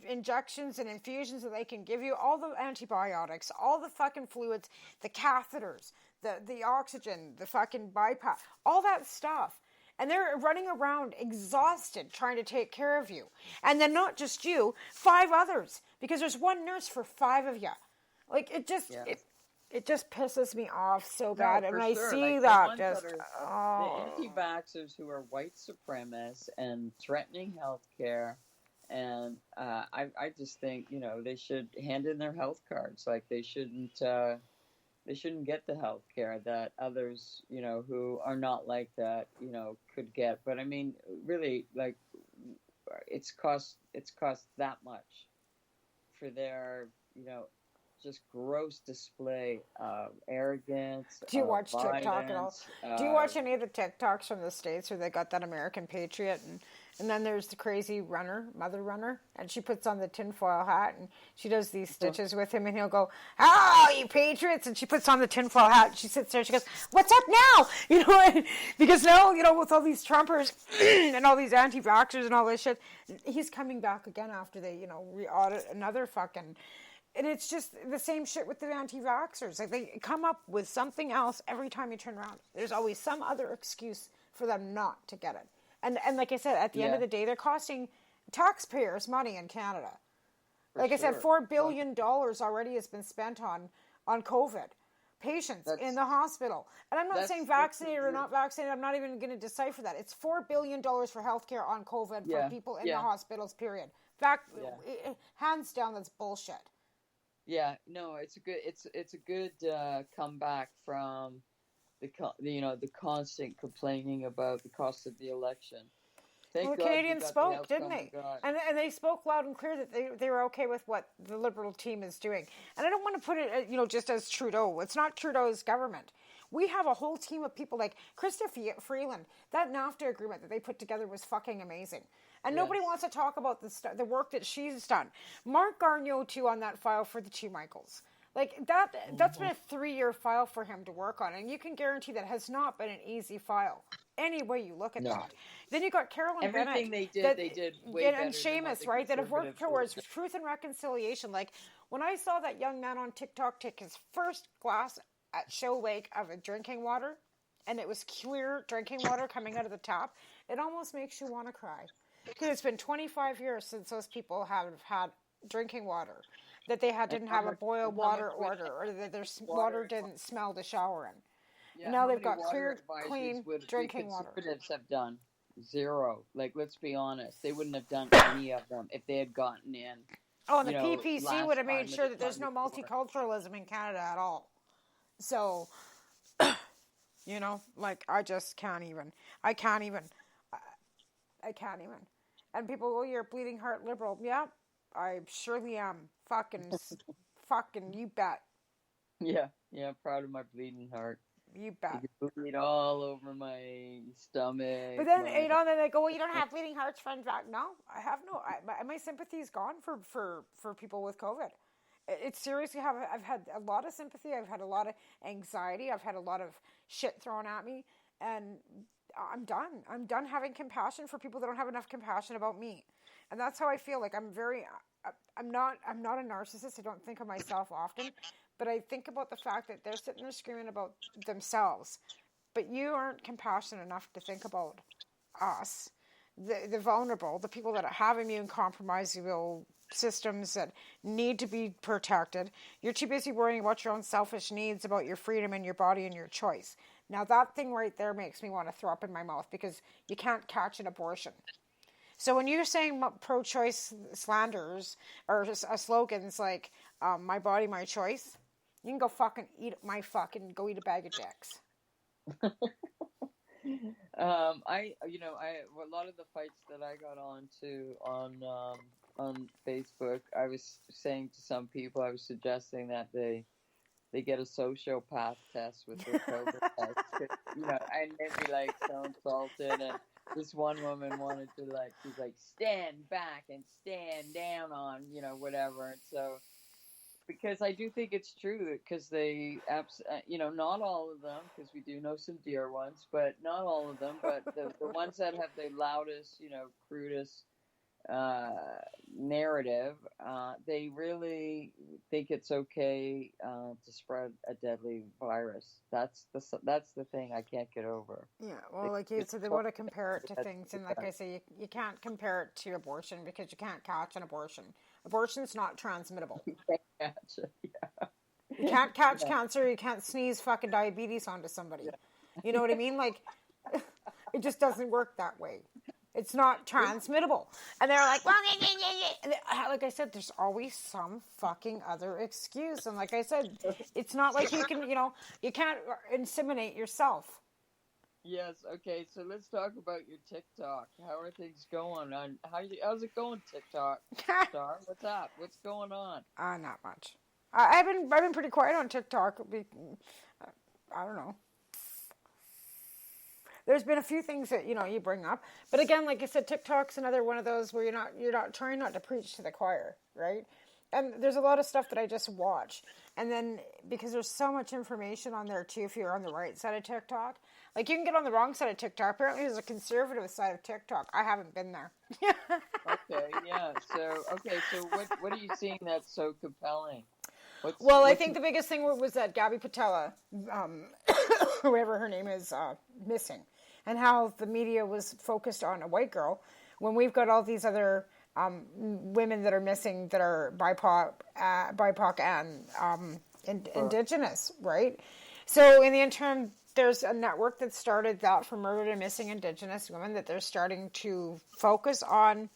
injections and infusions that they can give you. All the antibiotics, all the fucking fluids, the catheters, the oxygen, the fucking BiPAP, all that stuff. And they're running around exhausted trying to take care of you. And then not just you, 5 others. Because there's one nurse for 5 of you. Like, it just pisses me off so bad. And I see that just... The anti-vaxxers who are white supremacists and threatening health care. And I just think, they should hand in their health cards. Like, they shouldn't get the health care that others, who are not like that, could get. But I mean, really, like, it's cost that much for their, just gross display of arrogance. Do you watch violence, TikTok at all? Do you watch any of the TikToks from the States where they got that American Patriot and then there's the crazy mother runner, and she puts on the tinfoil hat and she does these stitches with him, and he'll go, "Oh, you patriots!" and she puts on the tinfoil hat. And she sits there. She goes, "What's up now?" Because now, with all these Trumpers and all these anti-vaxxers and all this shit, he's coming back again after they, re-audit another fucking. And it's just the same shit with the anti-vaxxers. Like, they come up with something else every time you turn around. There's always some other excuse for them not to get it. And like I said, at the end of the day, they're costing taxpayers money in Canada. I said, $4 billion already has been spent on COVID patients in the hospital. And I'm not saying vaccinated or not vaccinated. I'm not even going to decipher that. It's $4 billion for healthcare on COVID for people in the hospitals, period. Hands down, that's bullshit. Yeah, no, it's a good comeback from the constant complaining about the cost of the election. Well, Thank the God we Canadians got the spoke, didn't outcome we they? got. And they spoke loud and clear that they were okay with what the Liberal team is doing. And I don't want to put it, just as Trudeau. It's not Trudeau's government. We have a whole team of people like Chrystia Freeland. That NAFTA agreement that they put together was fucking amazing. And nobody wants to talk about the work that she's done. Mark Garneau, too, on that file for the two Michaels. Like, that's been a 3-year file for him to work on. And you can guarantee that has not been an easy file. Any way you look at that. Then you got Carolyn Bennett. Everything they did way better and Seamus, right, that have worked towards truth and reconciliation. Like, when I saw that young man on TikTok take his first glass at Show Lake of a drinking water, and it was clear drinking water coming out of the tap, it almost makes you want to cry. Because it's been 25 years since those people have had drinking water, that they didn't have a boil water order, or that their water didn't smell to shower in. Yeah, now they've got clear, clean drinking water. Conservatives have done 0. Like, let's be honest, they wouldn't have done any of them if they had gotten in. Oh, and the PPC would have made sure that there's no multiculturalism in Canada at all. So, like, I just can't even. I can't even. And people go, you're a bleeding heart liberal. Yeah, I surely am. Fucking, you bet. Yeah, proud of my bleeding heart. You bet. You bleed all over my stomach. But then, then they go, well, you don't have bleeding hearts, friends back. No, I have no. My sympathy is gone for people with COVID. It's seriously, I've had a lot of sympathy. I've had a lot of anxiety. I've had a lot of shit thrown at me. And I'm done. I'm done having compassion for people that don't have enough compassion about me. And that's how I feel. Like, I'm not a narcissist. I don't think of myself often. But I think about the fact that they're sitting there screaming about themselves. But you aren't compassionate enough to think about us, the vulnerable, the people that have immune-compromisable systems that need to be protected. You're too busy worrying about your own selfish needs, about your freedom and your body and your choice. Now, that thing right there makes me want to throw up in my mouth, because you can't catch an abortion. So when you're saying pro-choice slanders or slogans like my body, my choice, you can go fucking go eat a bag of dicks. A lot of the fights that I got onto on Facebook, I was saying to some people, I was suggesting that they get a sociopath test with their COVID test. And they'd be like so insulted. And this one woman wanted to she's like, stand back and stand down on, whatever. And so, because I do think it's true, because they, not all of them, because we do know some dear ones, but not all of them, but the ones that have the loudest, crudest narrative, they really think it's okay to spread a deadly virus. That's the thing I can't get over. Yeah, well, like you said, they want to compare it to things, and like I say, you can't compare it to abortion, because you can't catch an abortion. Abortion's not transmittable. You can't catch it. Yeah. You can't catch cancer. You can't sneeze fucking diabetes onto somebody. You know what I mean? Like, it just doesn't work that way. It's not transmittable. And they're like, well, and like I said, there's always some fucking other excuse. And like I said, it's not like you can, you can't inseminate yourself. Yes. Okay. So let's talk about your TikTok. How are things going on? How's it going, TikTok? Star, what's up? What's going on? Not much. I've been pretty quiet on TikTok. I don't know. There's been a few things that you bring up, but again, like I said, TikTok's another one of those where you're not trying not to preach to the choir, right? And there's a lot of stuff that I just watch, and then because there's so much information on there too, if you're on the right side of TikTok, like you can get on the wrong side of TikTok. Apparently, there's a conservative side of TikTok. I haven't been there. Okay, yeah. So what are you seeing that's so compelling? I think the biggest thing was that Gabby Patella, whoever her name is, missing. And how the media was focused on a white girl when we've got all these other women that are missing that are BIPOC and Indigenous, right? So in the interim, there's a network that started that for murdered and missing Indigenous women that they're starting to focus on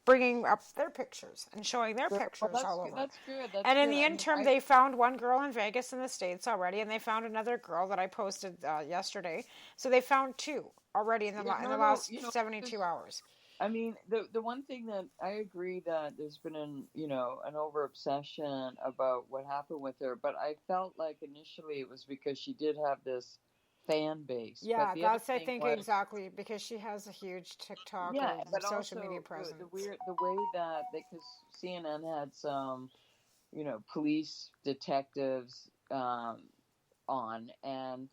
bringing up their pictures and showing their pictures all over. That's good. That's and in good. the interim, they found one girl in Vegas in the States already, and they found another girl that I posted yesterday. So they found two already in the last 72 hours. I mean, the one thing that I agree that there's been an over obsession about what happened with her, but I felt like initially it was because she did have this fan base. Yeah, that's I think exactly because she has a huge TikTok or social media presence. The way that because CNN had some, police detectives on, and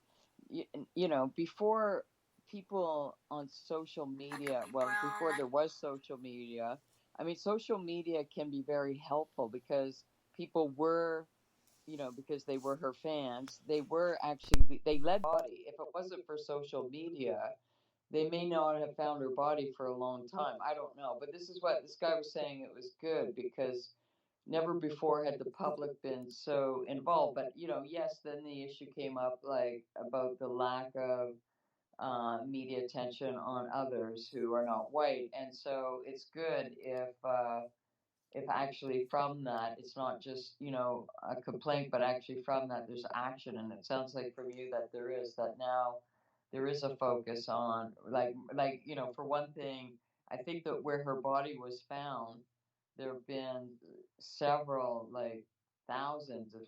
before people on social media, before there was social media, I mean, social media can be very helpful because people were, because they were her fans, they led body. If it wasn't for social media, they may not have found her body for a long time. I don't know. But this is what this guy was saying. It was good because never before had the public been so involved. But, yes, then the issue came up like about the lack of media attention on others who are not white, and so it's good if actually from that it's not just a complaint, but actually from that there's action, and it sounds like from you that now there is a focus on like for one thing, I think that where her body was found, there have been several thousands of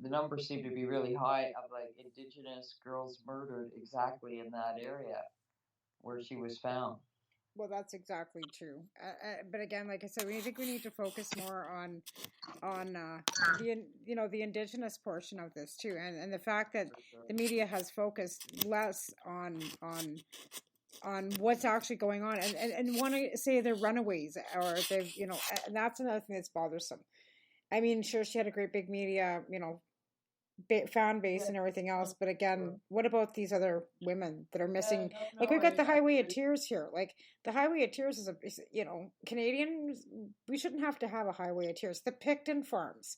the numbers seem to be really high of Indigenous girls murdered exactly in that area where she was found. Well, that's exactly true. But again, like I said, I think we need to focus more on the Indigenous portion of this too, and the fact that the media has focused less on what's actually going on, and want to say they're runaways or they've and that's another thing that's bothersome. I mean, sure, she had a great big media, fan base and everything else, but again, what about these other women that are missing? We've got the Highway of Tears here. Like the Highway of Tears is Canadians. We shouldn't have to have a Highway of Tears. The Picton Farms,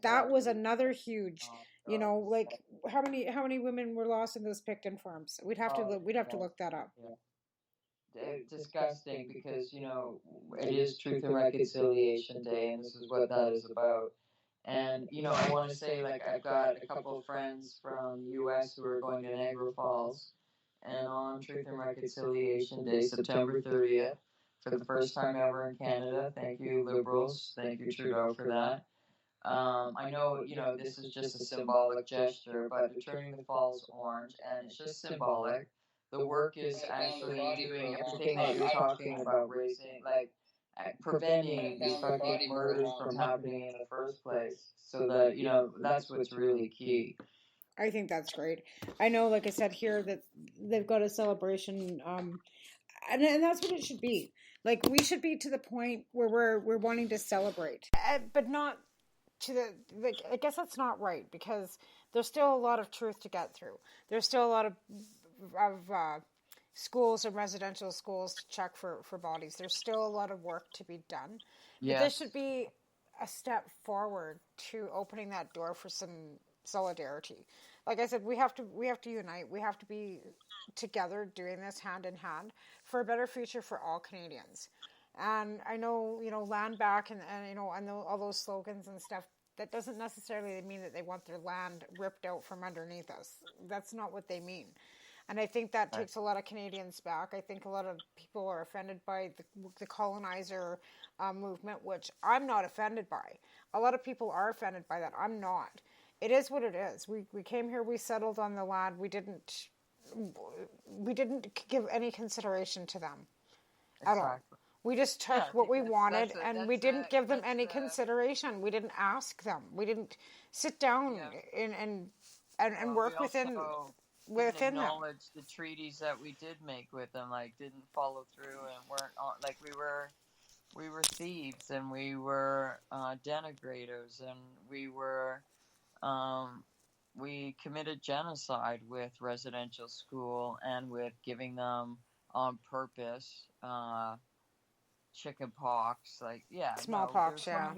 that was another huge. How many women were lost in those Picton Farms? We'd have to look that up. Disgusting because it is Truth and Reconciliation Day, and this is what that is about. And I want to say I've got a couple of friends from the U.S. who are going to Niagara Falls, and on Truth and Reconciliation Day, September 30th, for the first time ever in Canada. Thank you, Liberals. Thank you, Trudeau, for that. I know this is just a symbolic gesture, but they're turning the falls orange, and it's just symbolic. The work is actually doing everything that you're talking about, raising, preventing these fucking murders from happening in the first place. So that, that's what's really key. I think that's great. I know, like I said here, that they've got a celebration, and that's what it should be. Like, we should be to the point where we're wanting to celebrate, but not to the. I guess that's not right because there's still a lot of truth to get through. There's still a lot of schools and residential schools to check for bodies. There's still a lot of work to be done. Yes. But this should be a step forward to opening that door for some solidarity. Like I said, we have to unite. We have to be together doing this hand in hand for a better future for all Canadians. And I know, land back and all those slogans and stuff, that doesn't necessarily mean that they want their land ripped out from underneath us. That's not what they mean. And I think that takes a lot of Canadians back. I think a lot of people are offended by the colonizer movement, which I'm not offended by. A lot of people are offended by that. I'm not. It is what it is. We came here, we settled on the land. We didn't give any consideration to them at all. We just took what we wanted, and we didn't give them any consideration. We didn't ask them. We didn't sit down and work within them. Acknowledge the treaties that we did make with them, didn't follow through and weren't on, we were thieves and we were denigrators and we committed genocide with residential school and with giving them on purpose chicken pox, smallpox. There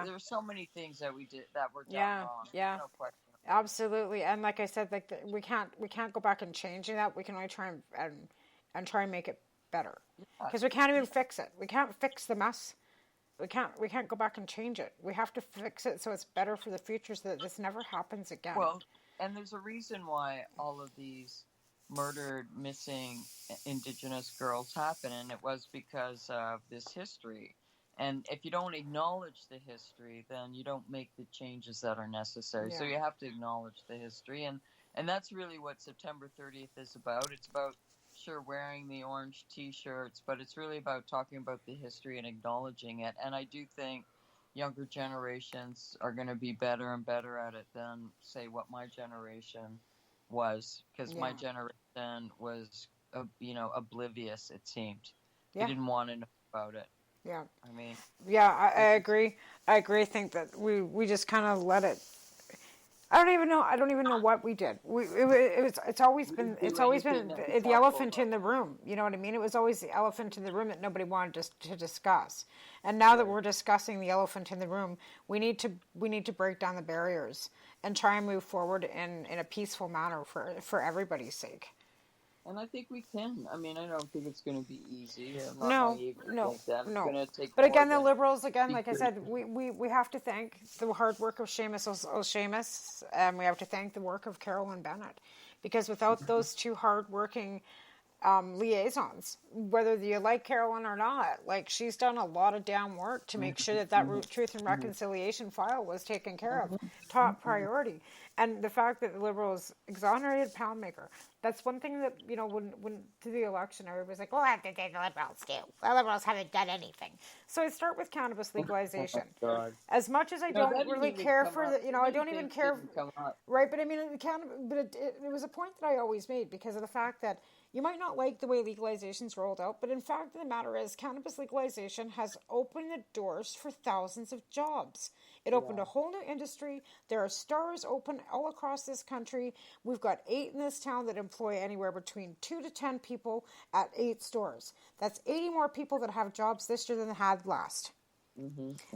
were so many things that we did that were done wrong. Yeah. No question. Absolutely, and like I said, we can't go back and change that. We can only try and try and make it better. Because we can't even fix it. We can't fix the mess. We can't go back and change it. We have to fix it so it's better for the future, so that this never happens again. Well, and there's a reason why all of these murdered, missing Indigenous girls happen, and it was because of this history. And if you don't acknowledge the history, then you don't make the changes that are necessary. So you have to acknowledge the history, and that's really what September 30th is about. It's about wearing the orange T-shirts, but it's really about talking about the history and acknowledging it. And I do think younger generations are going to be better and better at it than, say, what my generation was, because my generation was, oblivious. It seemed they didn't want to know about it. Yeah, I mean, I agree. I think that we just kind of let it. I don't even know what we did. It's always been the elephant in the room. You know what I mean? It was always the elephant in the room that nobody wanted to discuss. And now that we're discussing the elephant in the room, we need to break down the barriers and try and move forward in a peaceful manner for everybody's sake. And I think we can. I mean, I don't think it's going to be easy. No. But again, the Liberals, like I said, we have to thank the hard work of Seamus O'Seamus, and we have to thank the work of Carolyn Bennett, because without those two hard-working liaisons, whether you like Carolyn or not, like, she's done a lot of damn work to make sure that Truth and Reconciliation file was taken care of, top priority. And the fact that the Liberals exonerated Poundmaker, that's one thing that, when to the election, everybody's like, well, I have to think the Liberals do. The Liberals haven't done anything. So I start with cannabis legalization. As much as I don't really care for the, I don't even care, right? But I mean, it was a point that I always made, because of the fact that you might not like the way legalization's rolled out, but in fact, the matter is, cannabis legalization has opened the doors for thousands of jobs. It opened a whole new industry. There are stores open all across this country. We've got 8 in this town that employ anywhere between 2 to 10 people at 8 stores. That's 80 more people that have jobs this year than they had last.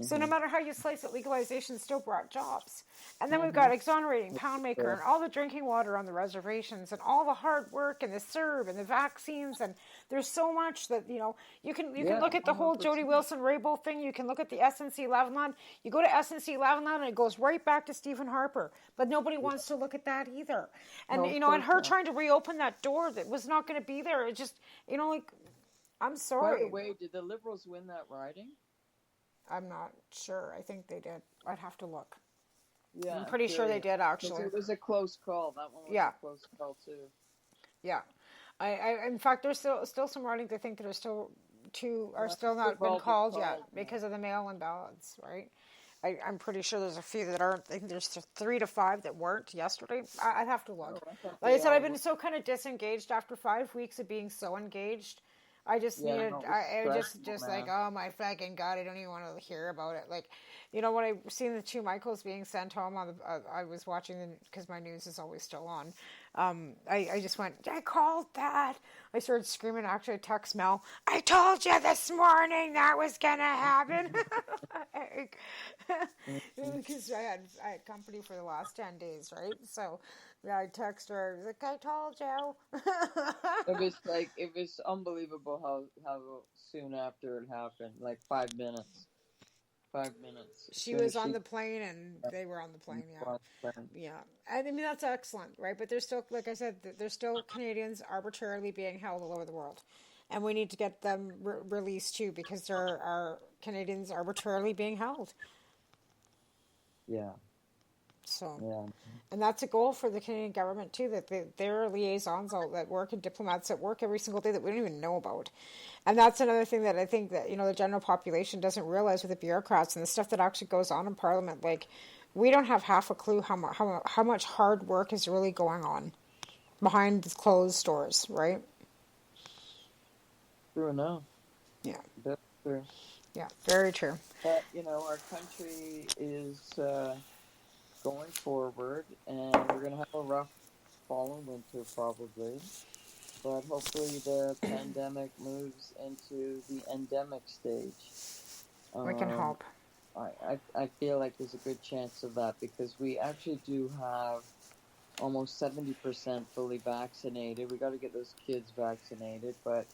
So no matter how you slice it, legalization still brought jobs. And then we've got exonerating Poundmaker and all the drinking water on the reservations and all the hard work and the CERB and the vaccines, and there's so much that, you can look at the whole Jody Wilson-Raybould thing. You can look at the SNC Lavalin. You go to SNC Lavalin and it goes right back to Stephen Harper, but nobody wants to look at that either. And, and her trying to reopen that door that was not going to be there. It just, I'm sorry. By the way, did the Liberals win that riding? I'm not sure. I think they did. I'd have to look. Yeah, I'm pretty sure they did, actually. It was a close call. That one was a close call, too. Yeah. I in fact, there's still some ridings I think that are still not been called yet because of the mail-in ballots, right? I'm pretty sure there's a few that aren't. I think there's 3 to 5 that weren't yesterday. I'd have to look. Like I said, I've been so kind of disengaged after 5 weeks of being so engaged. I just needed, I just like, oh my fucking God, I don't even want to hear about it. Like, when I seen the 2 Michaels being sent home I was watching because my news is always still on. I just went, I called that. I started screaming. Actually, I text Mel, I told you this morning that was going to happen. Because I had company for the last 10 days, right? So, I text her. I was like, I told you. It was unbelievable how soon after it happened, like 5 minutes. 5 minutes. She was on the plane and they were on the plane, yeah. I mean, that's excellent, right? But there's still, like I said, there's still Canadians arbitrarily being held all over the world. And we need to get them released too, because there are Canadians arbitrarily being held. Yeah. So, and that's a goal for the Canadian government too, that there are liaisons that work and diplomats that work every single day that we don't even know about. And that's another thing that I think that, the general population doesn't realize with the bureaucrats and the stuff that actually goes on in Parliament. Like, we don't have half a clue how much hard work is really going on behind the closed doors, right? True enough. Yeah. That's true. Yeah, very true. But, our country is going forward, and we're going to have a rough fall and winter probably, but hopefully the pandemic moves into the endemic stage. We can hope. I feel like there's a good chance of that, because we actually do have almost 70% fully vaccinated. We got to get those kids vaccinated, but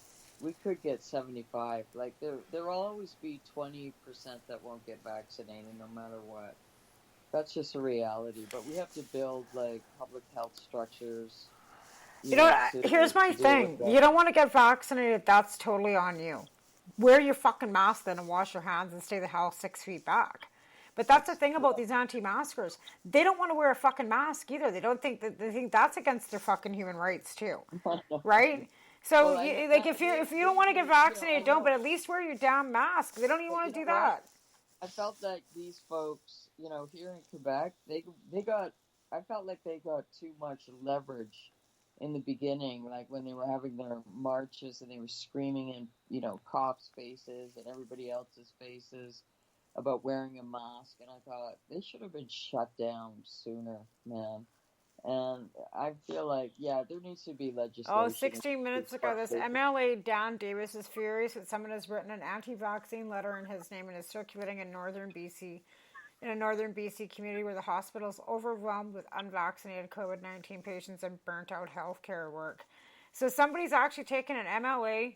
we could get 75. Like there will always be 20% that won't get vaccinated no matter what. That's just a reality. But we have to build like public health structures. You know, here's my to deal with thing. that. You don't want to get vaccinated. That's totally on you. Wear your fucking mask then and wash your hands and stay the hell 6 feet back. But that's the thing about these anti-maskers. They don't want to wear a fucking mask either. They think that's against their fucking human rights too, right? So, Well, if you don't want to get vaccinated, don't. But at least wear your damn mask. They don't even want to do that. I felt that these folks, here in Quebec, I felt like they got too much leverage in the beginning, like when they were having their marches and they were screaming in, cops' faces and everybody else's faces about wearing a mask, and I thought they should have been shut down sooner, man. And I feel like, there needs to be legislation. Oh, 16 minutes ago, this MLA Dan Davis is furious that someone has written an anti-vaccine letter in his name and is circulating in northern BC, in a northern BC community where the hospital is overwhelmed with unvaccinated COVID-19 patients and burnt-out healthcare work. So somebody's actually taken an MLA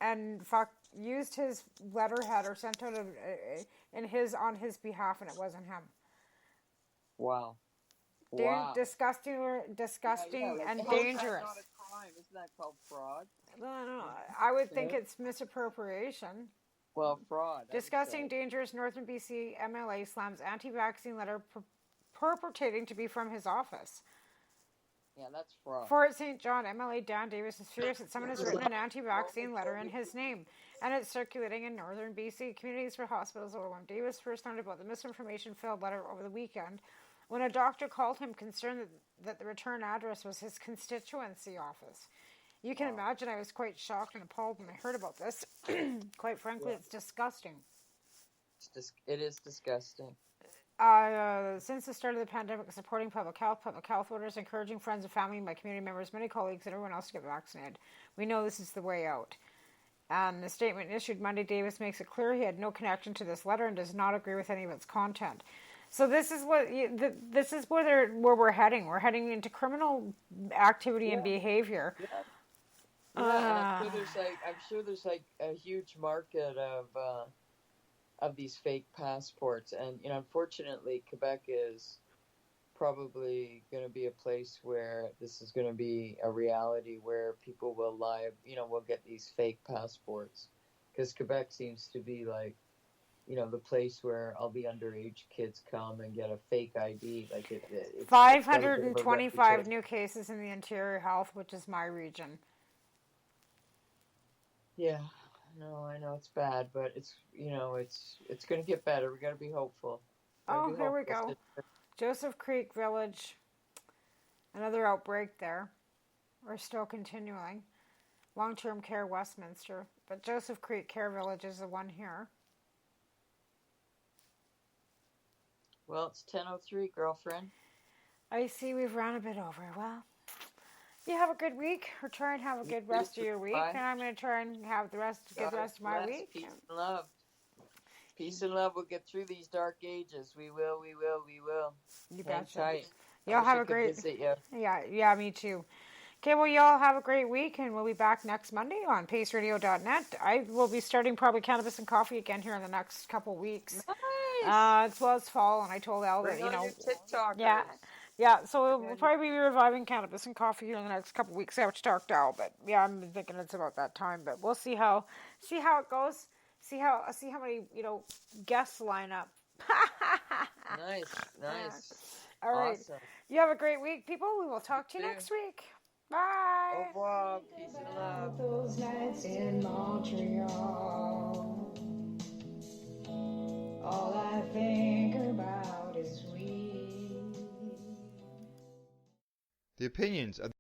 and used his letterhead or sent out on his behalf, and it wasn't him. Wow. Disgusting and dangerous. That's not a crime. Isn't that called fraud? No. I would think it's misappropriation. Well, fraud. Disgusting, dangerous Northern BC MLA slams anti-vaccine letter purporting to be from his office. Yeah, that's fraud. Fort St. John MLA Dan Davis is furious that someone has written an anti-vaccine letter in his name, and it's circulating in northern BC communities where hospitals overwhelmed. Davis first learned about the misinformation-filled letter over the weekend when a doctor called him concerned that the return address was his constituency office. You can imagine I was quite shocked and appalled when I heard about this. Quite frankly, it's disgusting. It is disgusting. Since the start of the pandemic, supporting public health orders, encouraging friends and family, my community members, many colleagues, and everyone else to get vaccinated. We know this is the way out. And the statement issued Monday, Davis makes it clear he had no connection to this letter and does not agree with any of its content. So this is where we're heading. We're heading into criminal activity and behavior. And I'm sure there's a huge market of these fake passports, and unfortunately, Quebec is probably going to be a place where this is going to be a reality where people will will get these fake passports, because Quebec seems to be the place where all the underage kids come and get a fake ID. It's 525 new cases in the Interior Health, which is my region. Yeah, no, I know it's bad, but it's going to get better. We got to be hopeful. Here we go. Joseph Creek Village, another outbreak there. We're still continuing. Long-term care Westminster, but Joseph Creek Care Village is the one here. Well, it's 10:03, girlfriend. I see we've run a bit over. Well, you have a good week, or try and have a good rest of your week, and I'm going to try and have the good rest of my week. Peace and love. Peace and love. We'll get through these dark ages. We will. You betcha. Tight. Y'all have a great... visit you. Yeah, me too. Okay, well, y'all have a great week, and we'll be back next Monday on paceradio.net. I will be starting probably Cannabis and Coffee again here in the next couple weeks. Nice. It's fall, and I told Elle that, Bring on your TikTokers. Yeah, so we'll probably be reviving Cannabis and Coffee here in the next couple of weeks. I have to talk to Elle, but yeah, I'm thinking it's about that time. But we'll see how it goes. See how many guests line up. Nice. All right. Awesome. You have a great week, people. We will talk to you next week. Bye. Au revoir. Peace and love. Those nights in Montreal, all I think about is we. The opinions of